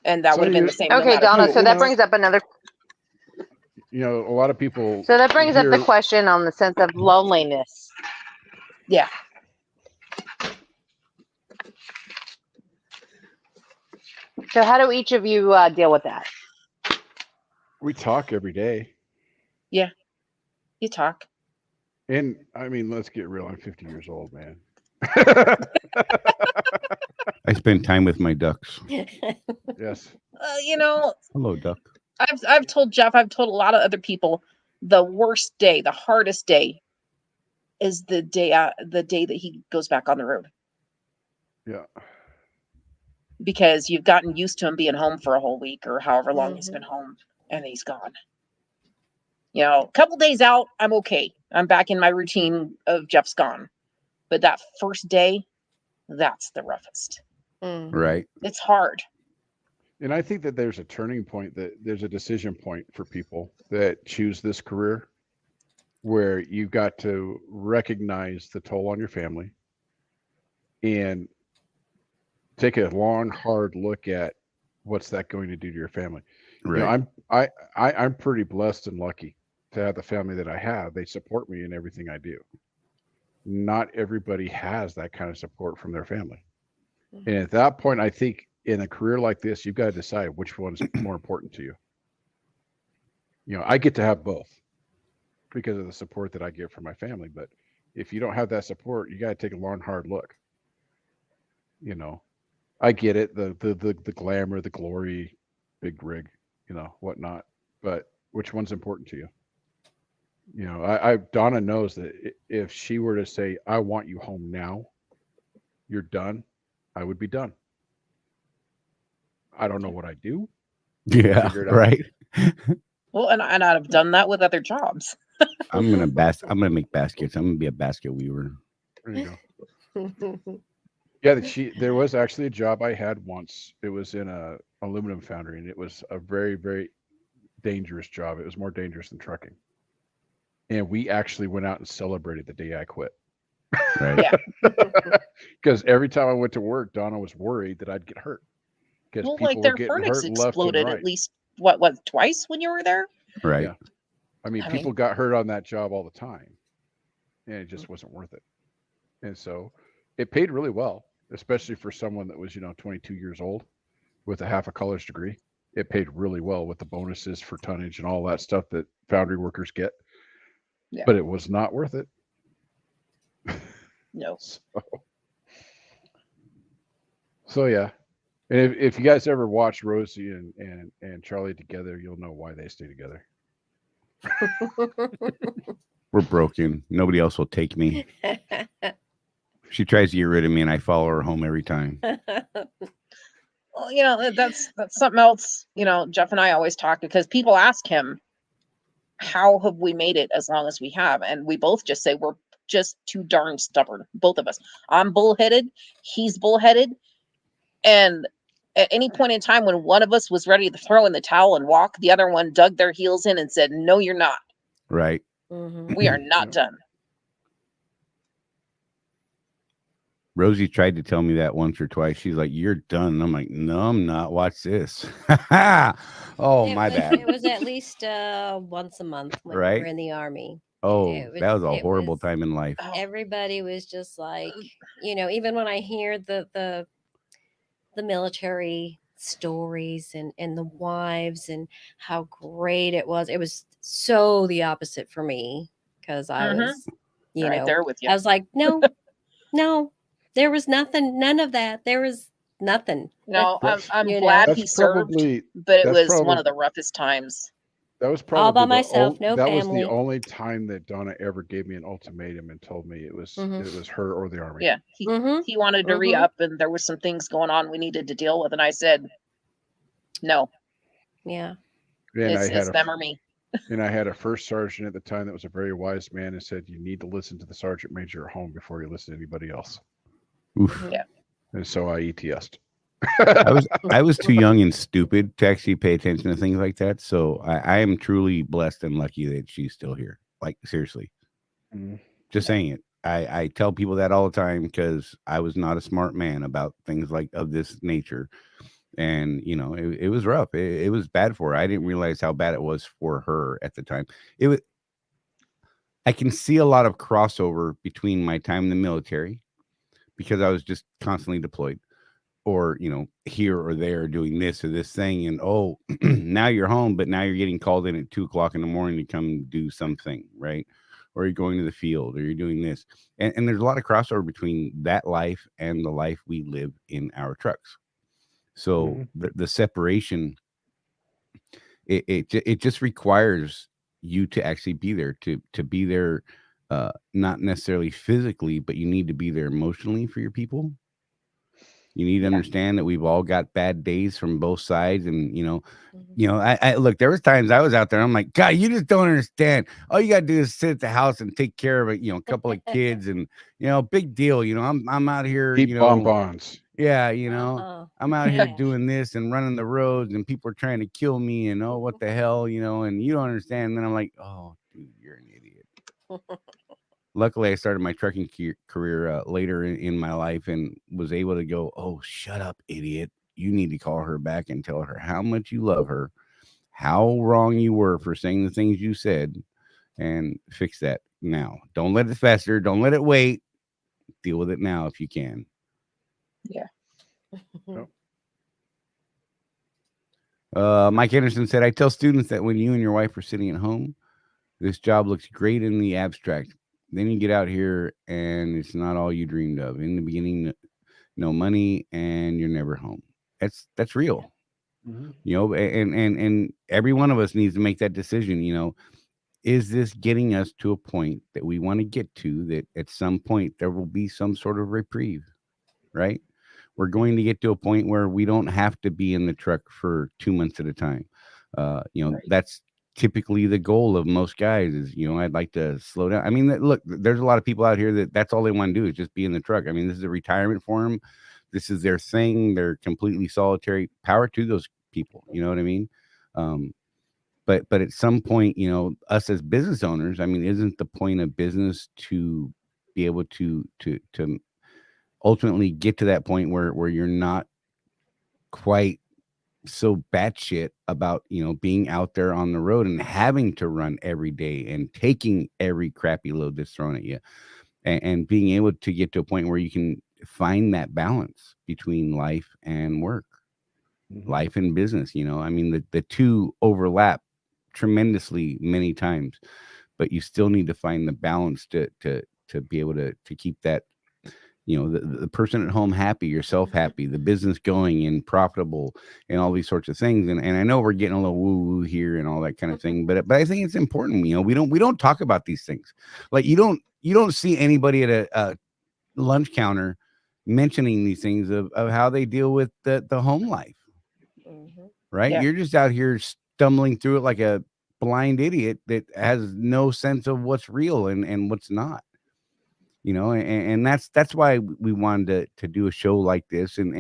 And that would have been the same. Okay, Donna, so that brings up another. You know, a lot of people. So that brings up the question on the sense of loneliness. Yeah. So how do each of you deal with that? We talk every day. Yeah, you talk. And I mean, let's get real. I'm 50 years old, man. I spend time with my ducks. Yes. You know. Hello, duck. I've told Jeff. I've told a lot of other people. The worst day, the hardest day, is the day that he goes back on the road. Yeah. Because you've gotten used to him being home for a whole week or however long he's been home, and he's gone. You know, a couple days out, I'm okay. I'm back in my routine of Jeff's gone. But that first day, that's the roughest. Right. It's hard. And I think that there's a turning point, that there's a decision point for people that choose this career where you've got to recognize the toll on your family and take a long, hard look at what's that going to do to your family. Right. You know, I'm pretty blessed and lucky to have the family that I have. They support me in everything I do. Not everybody has that kind of support from their family. And at that point, I think in a career like this, you've got to decide which one's more important to you. You know, I get to have both because of the support that I get from my family. But if you don't have that support, you got to take a long, hard look. You know, I get it, the glamour, the glory, big rig, you know, whatnot. But which one's important to you? You know, Donna knows that if she were to say, I want you home now, you're done, I would be done. I don't know what I do. Yeah, right. Well, and I've done that with other jobs. I'm gonna make baskets. I'm gonna be a basket weaver. There you go. Yeah, there was actually a job I had once. It was in a aluminum foundry, and it was a very, very dangerous job. It was more dangerous than trucking. And we actually went out and celebrated the day I quit. Right. Yeah. Because every time I went to work, Donna was worried that I'd get hurt. Because Well, people like were their getting furnace hurt left and exploded right. at least what twice when you were there. Right. Yeah. I mean, people got hurt on that job all the time, and it just wasn't worth it. And so it paid really well, especially for someone that was, 22 years old with a half a college degree. It paid really well with the bonuses for tonnage and all that stuff that foundry workers get. Yeah. But it was not worth it. No. So yeah. And if you guys ever watch Rosie and Charley together, you'll know why they stay together. We're broken. Nobody else will take me. She tries to get rid of me, and I follow her home every time. Well, that's something else. Jeff and I always talk, because people ask him, how have we made it as long as we have? And we both just say we're just too darn stubborn, both of us. I'm bullheaded. He's bullheaded. And at any point in time when one of us was ready to throw in the towel and walk, the other one dug their heels in and said, no, you're not. Right. We are not done. Rosie tried to tell me that once or twice. She's like, "You're done." And I'm like, "No, I'm not. Watch this." Oh, my bad. It was at least once a month when we were Right? in the army. Oh, that was a horrible time in life. Oh, Everybody was just like, even when I hear the military stories and the wives and how great it was so the opposite for me, because I Mhm. was, right there with you. I was like, no, there was nothing, none of that. There was nothing. No, That's- I'm You glad know? he served, but it was one of the roughest times. That was probably All by the myself, no that was family. the only time that Donna ever gave me an ultimatum and told me it was her or the army. Yeah, he wanted to re-up, and there was some things going on we needed to deal with, and I said, no, Yeah. And it's them or me. And I had a first sergeant at the time that was a very wise man and said, "You need to listen to the sergeant major at home before you listen to anybody else." Oof. Yeah. And so I ETS'd. I was too young and stupid to actually pay attention to things like that. So I am truly blessed and lucky that she's still here. Like, seriously. Just saying it. I tell people that all the time because I was not a smart man about things like of this nature. And, it was rough. It was bad for her. I didn't realize how bad it was for her at the time. I can see a lot of crossover between my time in the military because I was just constantly deployed, or here or there doing this or this thing, and now you're home, but now you're getting called in at 2:00 in the morning to come do something, right? Or you're going to the field, or you're doing this, and there's a lot of crossover between that life and the life we live in our trucks. So the separation, it just requires you to actually be there, to be there, not necessarily physically, but you need to be there emotionally for your people. You need to understand that we've all got bad days from both sides. And, I look, there was times I was out there. I'm like, God, you just don't understand. All you got to do is sit at the house and take care of it. A couple of kids and, big deal. I'm out here, Keep bonbons. Yeah. I'm out here doing this and running the roads and people are trying to kill me and, what the hell, and you don't understand. And then I'm like, oh, dude, you're an idiot. Luckily, I started my trucking career later in my life and was able to go, oh, shut up, idiot. You need to call her back and tell her how much you love her, how wrong you were for saying the things you said, and fix that now. Don't let it fester. Don't let it wait. Deal with it now if you can. Yeah. Mike Anderson said, I tell students that when you and your wife are sitting at home, this job looks great in the abstract. Then you get out here and it's not all you dreamed of. In the beginning, no money and you're never home. That's real. And every one of us needs to make that decision. Is this getting us to a point that we want to get to, that at some point there will be some sort of reprieve, right? We're going to get to a point where we don't have to be in the truck for 2 months at a time. That's typically the goal of most guys is, I'd like to slow down. I mean, look, there's a lot of people out here that's all they want to do is just be in the truck. I mean, this is a retirement for them. This is their thing. They're completely solitary. Power to those people. You know what I mean? But at some point, us as business owners, I mean, isn't the point of business to be able to ultimately get to that point where you're not quite so batshit about being out there on the road and having to run every day and taking every crappy load that's thrown at you, and being able to get to a point where you can find that balance between life and work, life and business. I mean, the two overlap tremendously many times, but you still need to find the balance to be able to keep that, the person at home happy, yourself happy, the business going and profitable, and all these sorts of things. And I know we're getting a little woo woo here and all that kind of thing, but I think it's important. We don't talk about these things. Like you don't see anybody at a lunch counter mentioning these things of how they deal with the home life, right? You're just out here stumbling through it like a blind idiot that has no sense of what's real and what's not. And that's why we wanted to do a show like this. And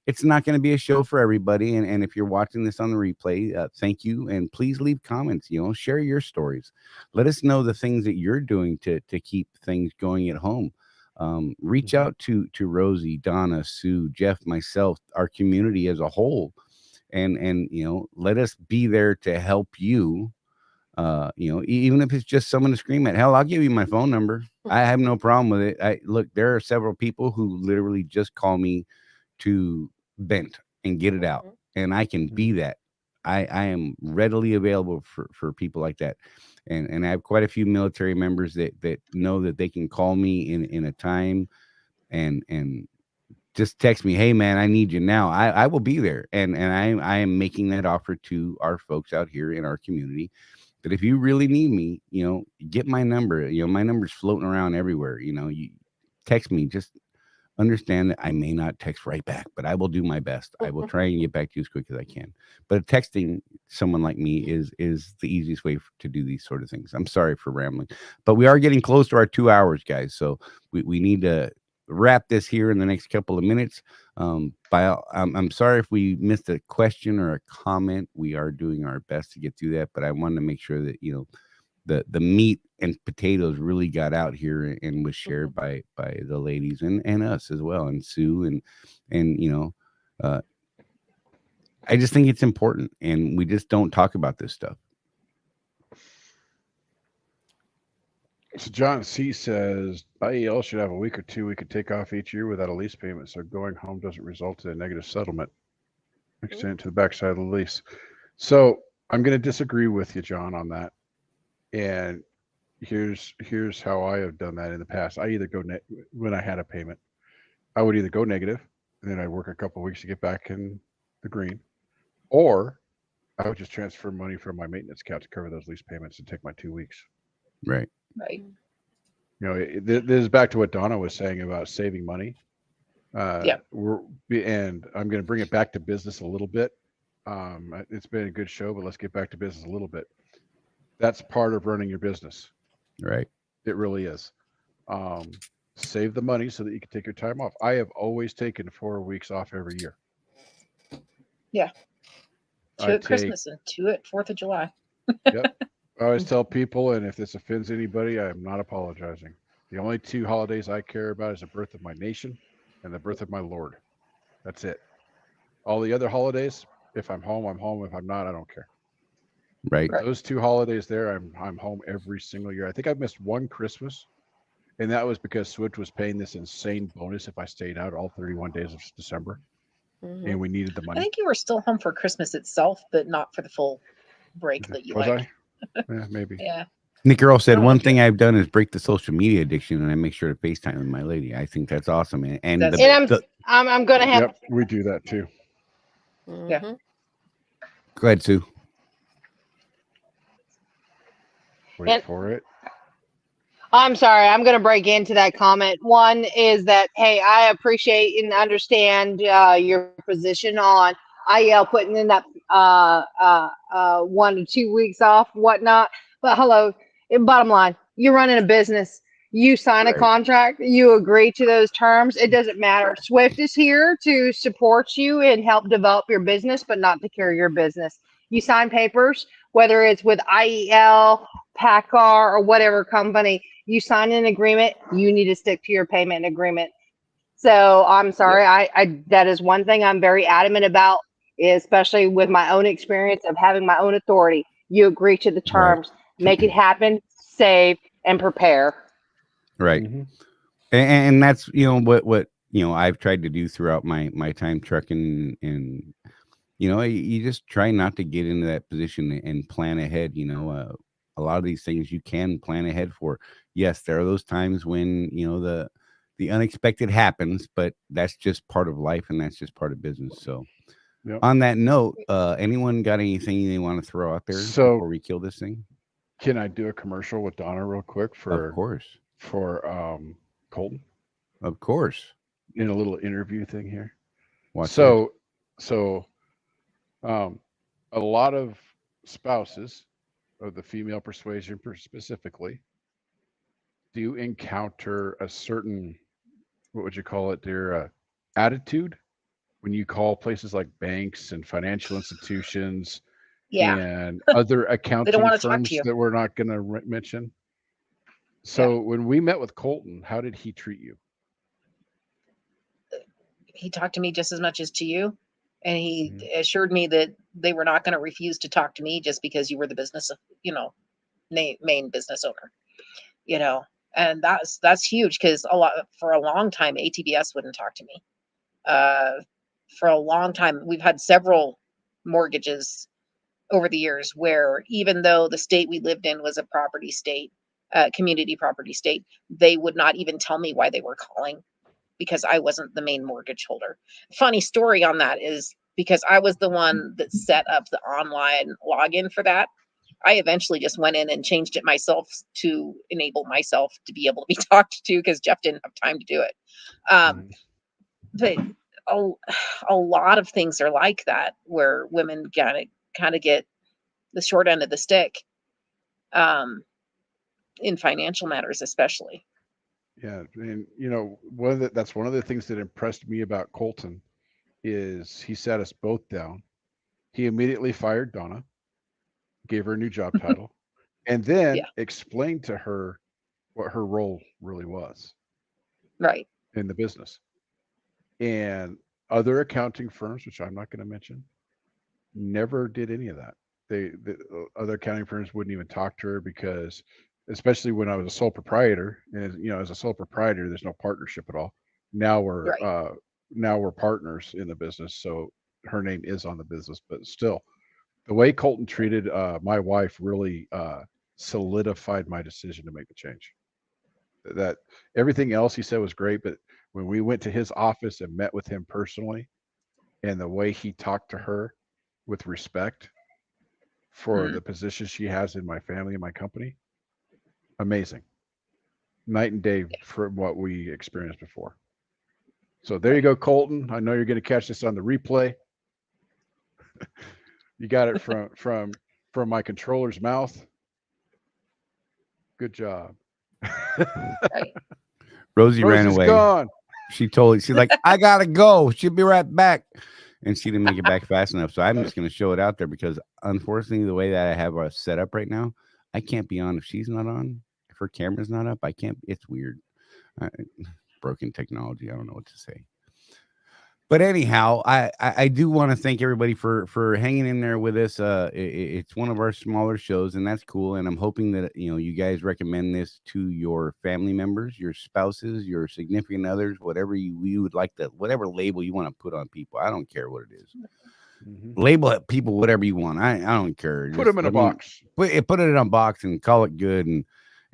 it's not going to be a show for everybody. And if you're watching this on the replay, thank you. And please leave comments, share your stories. Let us know the things that you're doing to keep things going at home. Reach out to Rosie, Donna, Sue, Jeff, myself, our community as a whole, and let us be there to help you. Even if it's just someone to scream at. Hell, I'll give you my phone number. I have no problem with it. Look, there are several people who literally just call me to vent and get it out, and I can be that. I am readily available for people like that, and I have quite a few military members that know that they can call me in a time, and just text me, hey man, I need you now. I will be there, and I am making that offer to our folks out here in our community. But if you really need me, get my number. My number's floating around everywhere. You text me. Just understand that I may not text right back, but I will do my best. I will try and get back to you as quick as I can. But texting someone like me is the easiest way to do these sort of things. I'm sorry for rambling, but we are getting close to our 2 hours, guys. So we need to wrap this here in the next couple of minutes. I'm sorry if we missed a question or a comment. We are doing our best to get through that, but I wanted to make sure that the meat and potatoes really got out here and was shared by the ladies and us as well, and Sue and I just think it's important, and we just don't talk about this stuff. So John C says IEL should have a week or two we could take off each year without a lease payment, so going home doesn't result in a negative settlement. Extend it to the backside of the lease. So I'm going to disagree with you, John, on that. And here's how I have done that in the past. I either go when I had a payment, I would either go negative, and then I'd work a couple of weeks to get back in the green, or I would just transfer money from my maintenance account to cover those lease payments and take my 2 weeks. Right. This is back to what Donna was saying about saving money. And I'm going to bring it back to business a little bit. It's been a good show, but let's get back to business a little bit. That's part of running your business. Right. It really is. Save the money so that you can take your time off. I have always taken 4 weeks off every year. Yeah. 2 at Christmas and 2 at 4th of July. Yep. I always tell people, and if this offends anybody, I am not apologizing. The only 2 holidays I care about is the birth of my nation and the birth of my Lord. That's it. All the other holidays, if I'm home, I'm home. If I'm not, I don't care. Right. But those 2 holidays there, I'm home every single year. I think I've missed 1 Christmas, and that was because Switch was paying this insane bonus if I stayed out all 31 days of December, and we needed the money. I think you were still home for Christmas itself, but not for the full break that you was like. Yeah, maybe. Yeah. Nick Earl said, one thing I've done is break the social media addiction, and I make sure to FaceTime with my lady. I think that's awesome. I'm going to have. Yep, we do that too. Yeah. Go ahead, Sue. Wait for it. I'm sorry. I'm going to break into that comment. One is that, hey, I appreciate and understand your position on IEL putting in that 1 to 2 weeks off, whatnot. But hello, bottom line, you're running a business. You sign a contract. You agree to those terms. It doesn't matter. Swift is here to support you and help develop your business, but not to carry your business. You sign papers, whether it's with IEL, PACCAR, or whatever company. You sign an agreement. You need to stick to your payment agreement. So I'm sorry. I that is one thing I'm very adamant about, especially with my own experience of having my own authority. You agree to the terms, make it happen, save, and prepare. Right. And that's, what I've tried to do throughout my time trucking, and, you just try not to get into that position and plan ahead. A lot of these things you can plan ahead for. Yes, there are those times when, the unexpected happens, but that's just part of life, and that's just part of business. So on that note, anyone got anything they want to throw out there before we kill this thing? Can I do a commercial with Donna real quick Of course. For Colton? Of course. In a little interview thing here. So a lot of spouses of the female persuasion specifically do encounter a certain, what would you call it, dear, attitude when you call places like banks and financial institutions and other accounting firms that we're not going to mention. So when we met with Colton, how did he treat you? he talked to me just as much as to you. And he assured me that they were not going to refuse to talk to me just because you were the business, main business owner, and that's huge, because for a long time, ATBS wouldn't talk to me. For a long time, we've had several mortgages over the years where, even though the state we lived in was a property state, community property state, they would not even tell me why they were calling, because I wasn't the main mortgage holder. Funny story on that is, because I was the one that set up the online login for that, I eventually just went in and changed it myself to enable myself to be able to be talked to, because Jeff didn't have time to do it. But a lot of things are like that, where women kind of get the short end of the stick, in financial matters, especially. Yeah, and that's one of the things that impressed me about Colton is he sat us both down. He immediately fired Donna, gave her a new job title, and then explained to her what her role really was right in the business. And other accounting firms, which I'm not going to mention, never did any of that. The other accounting firms wouldn't even talk to her, because, especially when I was a sole proprietor, and as a sole proprietor, there's no partnership at all. Now we're partners in the business, so her name is on the business, but still, the way Colton treated my wife really solidified my decision to make the change. That everything else he said was great, but when we went to his office and met with him personally, and the way he talked to her with respect for the position she has in my family and my company, amazing. Night and day from what we experienced before. So there you go, Colton. I know you're going to catch this on the replay. You got it from my controller's mouth. Good job. Rosie ran Rosie's away. Gone. She's like, I gotta go. She'll be right back. And she didn't make it back fast enough. So I'm just going to show it out there, because unfortunately, the way that I have us set up right now, I can't be on if she's not on. If her camera's not up, I can't. It's weird. Broken technology. I don't know what to say. But anyhow, I do want to thank everybody for hanging in there with us. It's one of our smaller shows, and that's cool. And I'm hoping that you guys recommend this to your family members, your spouses, your significant others, whatever you would like, whatever label you want to put on people. I don't care what it is. Label people whatever you want. I don't care. Put them in a box. Put it in a box and call it good,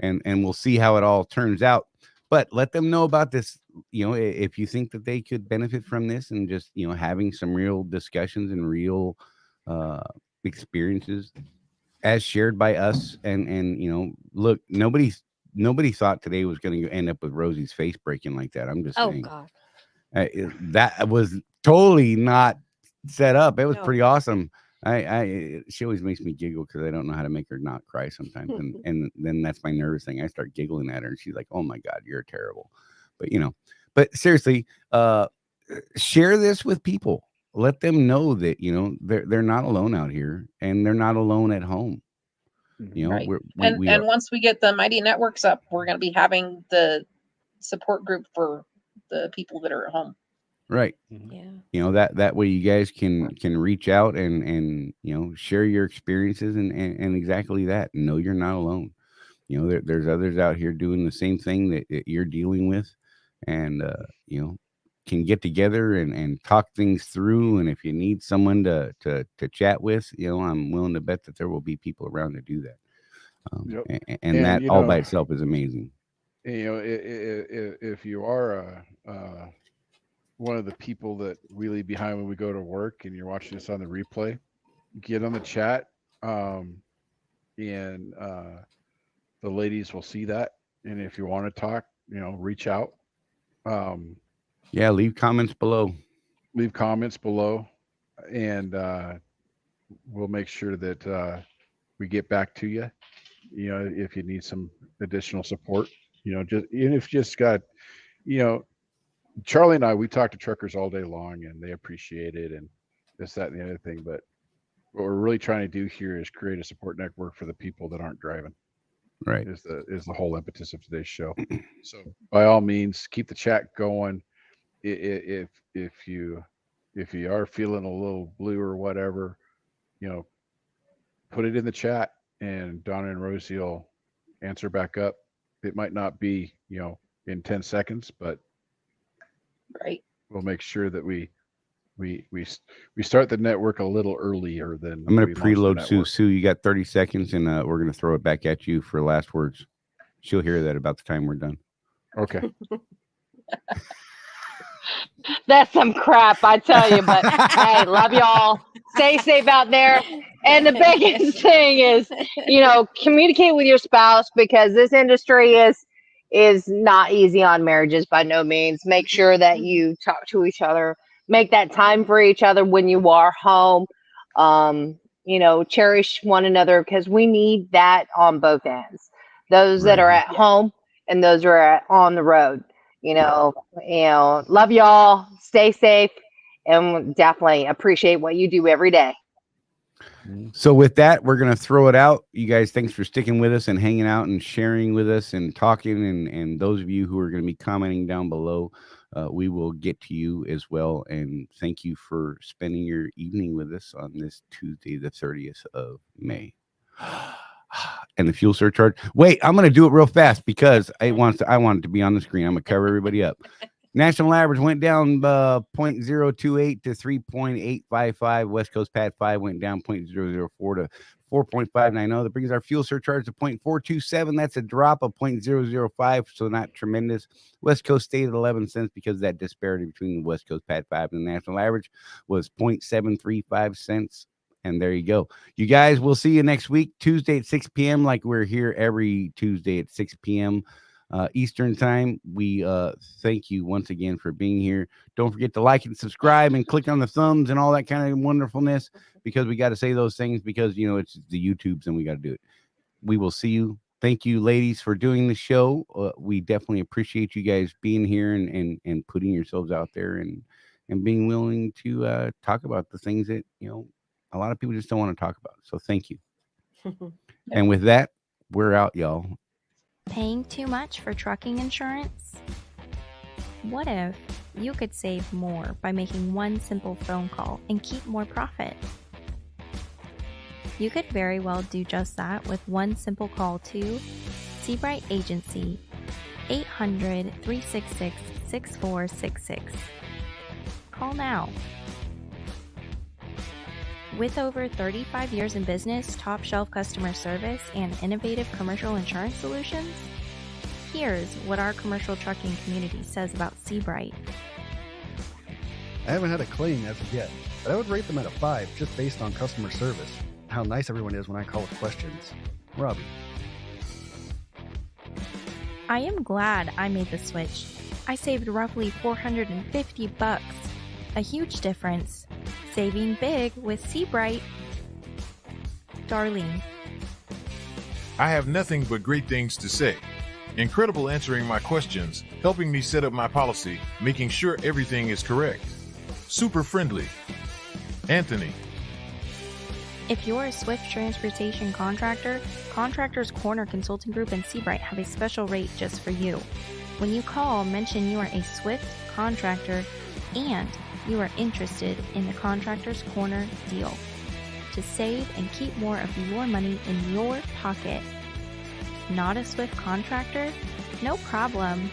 and we'll see how it all turns out. But let them know about this. If you think that they could benefit from this, and just having some real discussions and real experiences as shared by us, and look, nobody thought today was going to end up with Rosie's face breaking like that. I'm just saying. God, that was totally not set up. It was pretty awesome. She always makes me giggle, because I don't know how to make her not cry sometimes, and then that's my nervous thing. I start giggling at her, and she's like, "Oh my God, you're terrible." But seriously, share this with people. Let them know that they're not alone out here, and they're not alone at home. Right. And once we get the Mighty Networks up, we're going to be having the support group for the people that are at home. Right. Yeah. That way you guys can reach out and share your experiences and exactly that. Know you're not alone. There's others out here doing the same thing that you're dealing with, and can get together and talk things through. And if you need someone to chat with, I'm willing to bet that there will be people around to do that. And that all by itself is amazing. If you are one of the people that we leave behind when we go to work, and you're watching this on the replay, get on the chat, and the ladies will see that. And if you want to talk, reach out. Leave comments below. And we'll make sure that we get back to you. If you need some additional support, just even if you just got, Charley and I, we talk to truckers all day long, and they appreciate it, and this, that, and the other thing. But what we're really trying to do here is create a support network for the people that aren't driving. Right. Is the whole impetus of today's show. So by all means, keep the chat going. if you are feeling a little blue or whatever, put it in the chat, and Donna and Rosie will answer back up. It might not be in 10 seconds, but Right. we'll make sure that we start the network a little earlier than I'm going we to launch the preload Sue. network. Sue, you got 30 seconds, and we're going to throw it back at you for last words. She'll hear that about the time we're done. Okay. That's some crap, I tell you. But hey, love y'all. Stay safe out there. And the biggest thing is, communicate with your spouse, because this industry is not easy on marriages by no means. Make sure that you talk to each other. Make that time for each other when you are home. Cherish one another, because we need that on both ends. Those that are at home and those who are on the road. Love y'all. Stay safe, and definitely appreciate what you do every day. So with that, we're going to throw it out. You guys, thanks for sticking with us and hanging out and sharing with us and talking. And those of you who are going to be commenting down below, we will get to you as well. And thank you for spending your evening with us on this Tuesday, the 30th of May. And the fuel surcharge. Wait, I'm going to do it real fast because I want it to be on the screen. I'm going to cover everybody up. National average went down 0.028 to 3.855. West Coast Pat 5 went down 0.004 to 4.590. That brings our fuel surcharge to 0.427. That's a drop of 0.005, so not tremendous. West Coast stayed at 11 cents because that disparity between the West Coast Pat 5 and the national average was 0.735 cents. And there you go. You guys, we'll see you next week, Tuesday at 6 p.m. like we're here every Tuesday at 6 p.m. Eastern time. We thank you once again for being here. Don't forget to like and subscribe and click on the thumbs and all that kind of wonderfulness, because we got to say those things because, it's the YouTubes and we got to do it. We will see you. Thank you, ladies, for doing the show. We definitely appreciate you guys being here and putting yourselves out there and being willing to talk about the things that, a lot of people just don't want to talk about. So thank you. And with that, we're out, y'all. Paying too much for trucking insurance? What if you could save more by making one simple phone call and keep more profit? You could very well do just that with one simple call to Seabright Agency, 800-366-6466. Call now. With over 35 years in business, top shelf customer service, and innovative commercial insurance solutions, here's what our commercial trucking community says about Seabright. I haven't had a claim as of yet, but I would rate them at a 5 just based on customer service. How nice everyone is when I call with questions. Robbie. I am glad I made the switch. I saved roughly $450. A huge difference. Saving big with Seabright. Darlene. I have nothing but great things to say. Incredible answering my questions, helping me set up my policy, making sure everything is correct. Super friendly. Anthony. If you're a Swift transportation contractor, Contractors Corner Consulting Group and Seabright have a special rate just for you. When you call, mention you are a Swift contractor and you are interested in the Contractors Corner deal to save and keep more of your money in your pocket. Not a Swift contractor? No problem.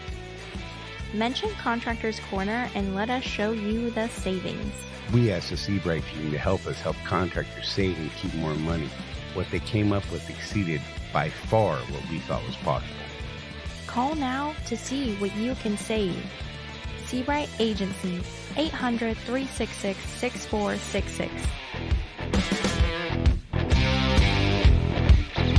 Mention Contractors Corner and let us show you the savings. We asked the Seabright team to help us help contractors save and keep more money. What they came up with exceeded by far what we thought was possible. Call now to see what you can save. Seabright Agency, 800-366-6466.